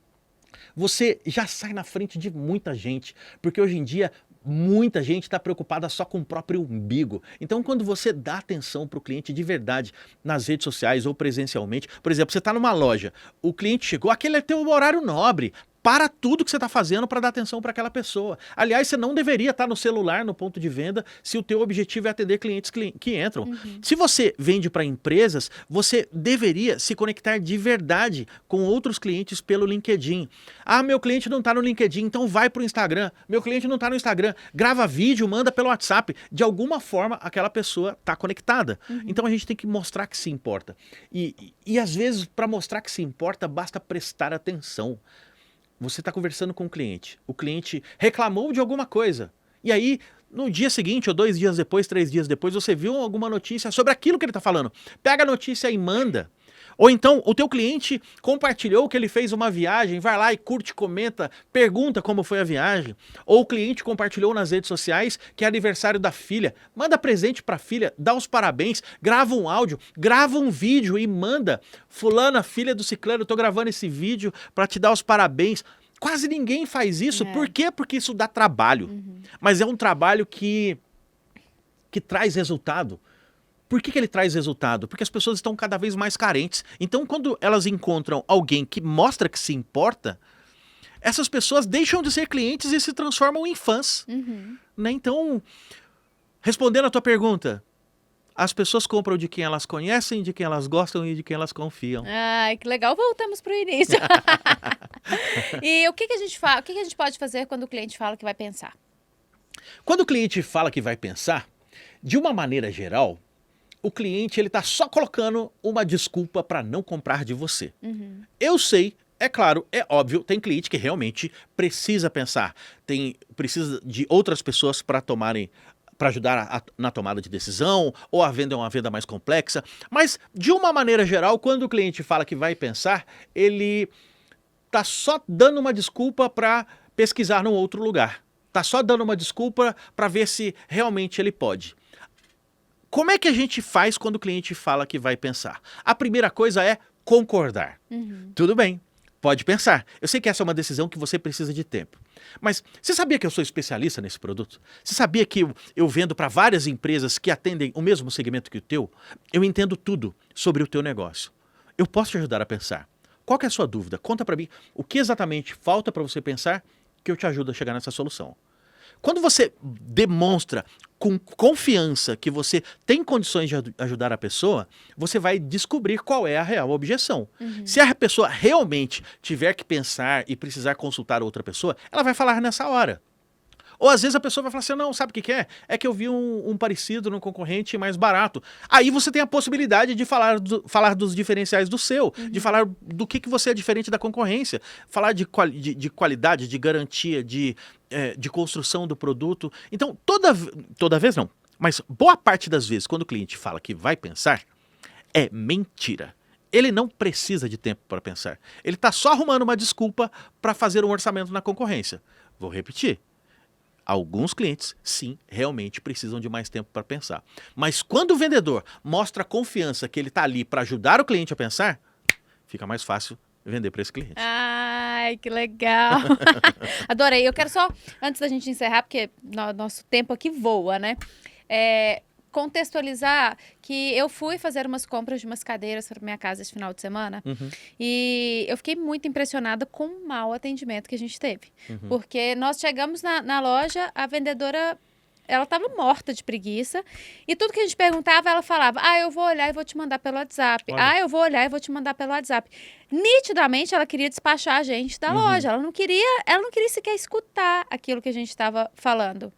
você já sai na frente de muita gente. Porque hoje em dia, muita gente está preocupada só com o próprio umbigo. Então, quando você dá atenção para o cliente de verdade, nas redes sociais ou presencialmente, por exemplo, você está numa loja, o cliente chegou, aquele é teu horário nobre. Para tudo que você está fazendo para dar atenção para aquela pessoa. Aliás, você não deveria estar no celular, no ponto de venda, se o teu objetivo é atender clientes que entram. Se você vende para empresas, você deveria se conectar de verdade com outros clientes pelo LinkedIn. Meu cliente não está no LinkedIn, então vai para o Instagram. Meu cliente não está no Instagram. Grava vídeo, manda pelo WhatsApp. De alguma forma, aquela pessoa está conectada. Então, a gente tem que mostrar que se importa. E às vezes, para mostrar que se importa, basta prestar atenção. Você está conversando com o cliente reclamou de alguma coisa, e aí no dia seguinte, ou 2 dias depois, 3 dias depois, você viu alguma notícia sobre aquilo que ele está falando. Pega a notícia e manda. Ou então, o teu cliente compartilhou que ele fez uma viagem, vai lá e curte, comenta, pergunta como foi a viagem. Ou o cliente compartilhou nas redes sociais que é aniversário da filha, manda presente para a filha, dá os parabéns, grava um áudio, grava um vídeo e manda. Fulana, filha do ciclano, eu tô gravando esse vídeo para te dar os parabéns. Quase ninguém faz isso. Por quê? Porque isso dá trabalho. Mas é um trabalho que traz resultado. Por que ele traz resultado? Porque as pessoas estão cada vez mais carentes. Então, quando elas encontram alguém que mostra que se importa, essas pessoas deixam de ser clientes e se transformam em fãs. Né? Então, respondendo a tua pergunta, as pessoas compram de quem elas conhecem, de quem elas gostam e de quem elas confiam. Ai, que legal. Voltamos para o início. E o que a gente fala? O que a gente pode fazer quando o cliente fala que vai pensar? Quando o cliente fala que vai pensar, de uma maneira geral, o cliente está só colocando uma desculpa para não comprar de você. Eu sei É claro, é óbvio, tem cliente que realmente precisa pensar, precisa de outras pessoas para ajudar na tomada de decisão, ou a venda é uma venda mais complexa. Mas, de uma maneira geral, quando o cliente fala que vai pensar, ele está só dando uma desculpa para pesquisar num outro lugar. Está só dando uma desculpa para ver se realmente ele pode. Como é que a gente faz quando o cliente fala que vai pensar? A primeira coisa é concordar. Tudo bem, pode pensar. Eu sei que essa é uma decisão que você precisa de tempo. Mas você sabia que eu sou especialista nesse produto? Você sabia que eu vendo para várias empresas que atendem o mesmo segmento que o teu? Eu entendo tudo sobre o teu negócio. Eu posso te ajudar a pensar. Qual que é a sua dúvida? Conta para mim o que exatamente falta para você pensar que eu te ajudo a chegar nessa solução. Quando você demonstra com confiança que você tem condições de ajudar a pessoa, você vai descobrir qual é a real objeção. Se a pessoa realmente tiver que pensar e precisar consultar outra pessoa, ela vai falar nessa hora. Ou às vezes a pessoa vai falar assim, não, sabe o que é? É que eu vi um parecido no concorrente mais barato. Aí você tem a possibilidade de falar dos diferenciais do seu, de falar do que você é diferente da concorrência, falar de qualidade, de garantia, de construção do produto. Então, toda vez não, mas boa parte das vezes, quando o cliente fala que vai pensar, é mentira. Ele não precisa de tempo para pensar. Ele está só arrumando uma desculpa para fazer um orçamento na concorrência. Vou repetir. Alguns clientes, sim, realmente precisam de mais tempo para pensar. Mas quando o vendedor mostra confiança que ele está ali para ajudar o cliente a pensar, fica mais fácil vender para esse cliente. Ai, que legal. Adorei. Eu quero só, antes da gente encerrar, porque nosso tempo aqui voa, né? Contextualizar que eu fui fazer umas compras de umas cadeiras para minha casa esse final de semana e eu fiquei muito impressionada com o mau atendimento que a gente teve. Porque nós chegamos na loja, a vendedora, ela estava morta de preguiça e tudo que a gente perguntava, ela falava, eu vou olhar e vou te mandar pelo WhatsApp. Olha. Eu vou olhar e vou te mandar pelo WhatsApp. Nitidamente, ela queria despachar a gente da loja. Ela não queria sequer escutar aquilo que a gente estava falando.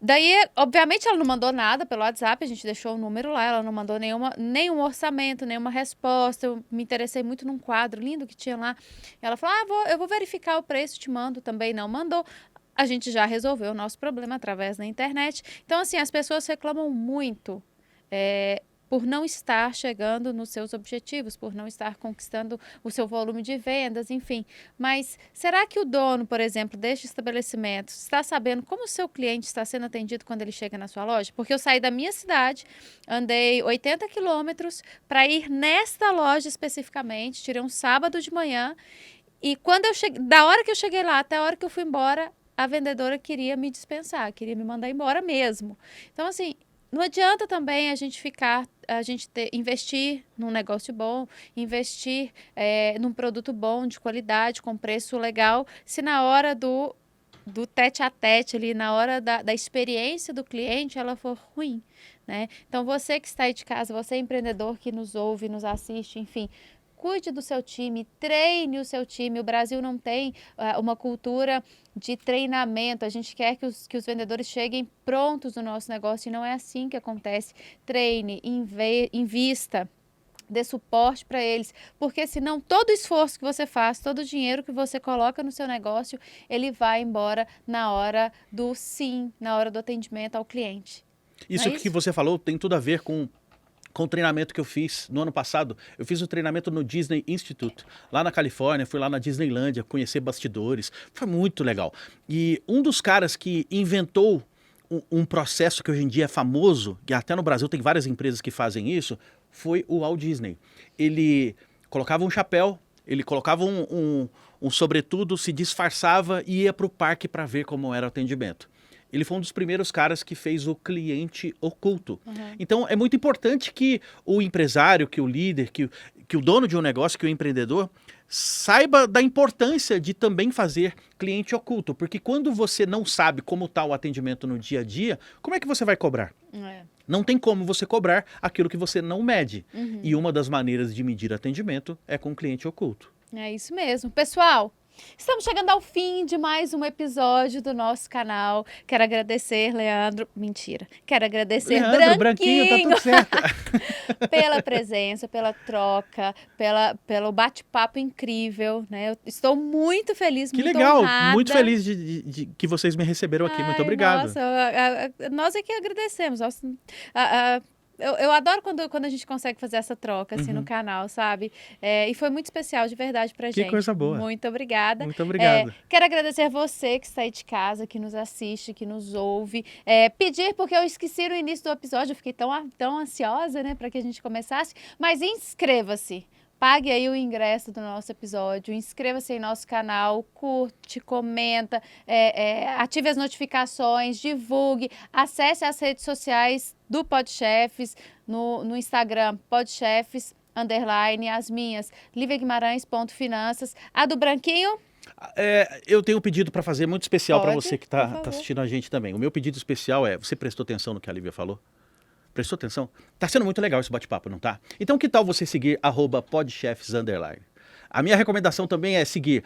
Daí, obviamente, ela não mandou nada pelo WhatsApp, a gente deixou o número lá, ela não mandou nenhum orçamento, nenhuma resposta. Eu me interessei muito num quadro lindo que tinha lá. Ela falou, eu vou verificar o preço, te mando. Também não mandou. A gente já resolveu o nosso problema através da internet. Então, assim, as pessoas reclamam muito por não estar chegando nos seus objetivos, por não estar conquistando o seu volume de vendas, enfim. Mas será que o dono, por exemplo, deste estabelecimento está sabendo como o seu cliente está sendo atendido quando ele chega na sua loja? Porque eu saí da minha cidade, andei 80 quilômetros para ir nesta loja especificamente, tirei um sábado de manhã e quando eu cheguei, da hora que eu cheguei lá até a hora que eu fui embora, a vendedora queria me dispensar, queria me mandar embora mesmo. Então, assim, não adianta também a gente investir num negócio bom, investir num produto bom, de qualidade, com preço legal, se na hora do tete a tete ali, na hora da experiência do cliente, ela for ruim, né? Então, você que está aí de casa, você empreendedor que nos ouve, nos assiste, enfim, cuide do seu time, treine o seu time. O Brasil não tem uma cultura de treinamento. A gente quer que os vendedores cheguem prontos no nosso negócio e não é assim que acontece. Treine, invista, dê suporte para eles, porque senão todo o esforço que você faz, todo o dinheiro que você coloca no seu negócio, ele vai embora na hora do sim, na hora do atendimento ao cliente. Isso que você falou tem tudo a ver com o treinamento que eu fiz no ano passado. Eu fiz um treinamento no Disney Institute, lá na Califórnia, fui lá na Disneylândia, conhecer bastidores, foi muito legal. E um dos caras que inventou um processo que hoje em dia é famoso, que até no Brasil tem várias empresas que fazem isso, foi o Walt Disney. Ele colocava um chapéu, ele colocava um sobretudo, se disfarçava e ia para o parque para ver como era o atendimento. Ele foi um dos primeiros caras que fez o cliente oculto. Então, é muito importante que o empresário, que o líder, que o dono de um negócio, que o empreendedor, saiba da importância de também fazer cliente oculto. Porque quando você não sabe como está o atendimento no dia a dia, como é que você vai cobrar? Não tem como você cobrar aquilo que você não mede. E uma das maneiras de medir atendimento é com cliente oculto. É isso mesmo. Pessoal, Estamos chegando ao fim de mais um episódio do nosso canal. Quero agradecer, Leandro. Mentira. Quero agradecer, Leandro, Branquinho, tá tudo certo. pela presença, pela troca, pelo bate-papo incrível, né? Eu estou muito feliz, Que muito legal, honrada. muito feliz de que vocês me receberam aqui. Muito Ai, obrigado. Nossa, nós é que agradecemos. Eu adoro quando a gente consegue fazer essa troca assim no canal, sabe? E foi muito especial de verdade pra gente. Que coisa boa. Muito obrigada. Muito obrigado. Quero agradecer você que está aí de casa, que nos assiste, que nos ouve. Pedir, porque eu esqueci no início do episódio, eu fiquei tão ansiosa, né, para que a gente começasse. Mas inscreva-se. Pague aí o ingresso do nosso episódio, inscreva-se em nosso canal, curte, comenta, ative as notificações, divulgue, acesse as redes sociais do Podchefs, no Instagram, Podchefs, _ as minhas, liviaguimarães.finanças, a do Branquinho. Eu tenho um pedido para fazer muito especial para Pode, você que por está favor. assistindo a gente também. O meu pedido especial é, você prestou atenção no que a Lívia falou? Prestou atenção? Tá sendo muito legal esse bate-papo, não tá? Então que tal você seguir @podchefs_. A minha recomendação também é seguir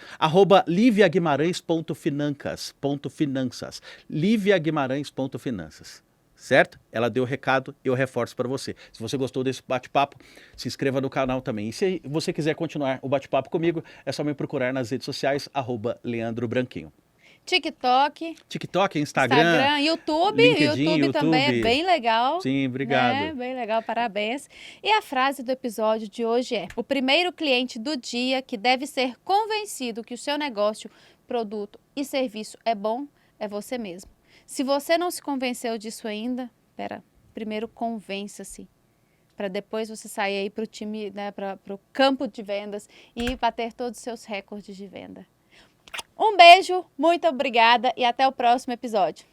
@liviaguimarães.finanças. liviaguimarães.finanças. Certo? Ela deu o recado, eu reforço para você. Se você gostou desse bate-papo, se inscreva no canal também. E se você quiser continuar o bate-papo comigo, é só me procurar nas redes sociais, @LeandroBranquinho. TikTok, Instagram, YouTube. LinkedIn, YouTube também é YouTube. bem legal. Sim, obrigado. Né? Bem legal, parabéns. E a frase do episódio de hoje é: o primeiro cliente do dia que deve ser convencido que o seu negócio, produto e serviço é bom é você mesmo. Se você não se convenceu disso ainda, primeiro convença-se, para depois você sair aí para o time, né, para o campo de vendas e bater todos os seus recordes de venda. Um beijo, muito obrigada e até o próximo episódio.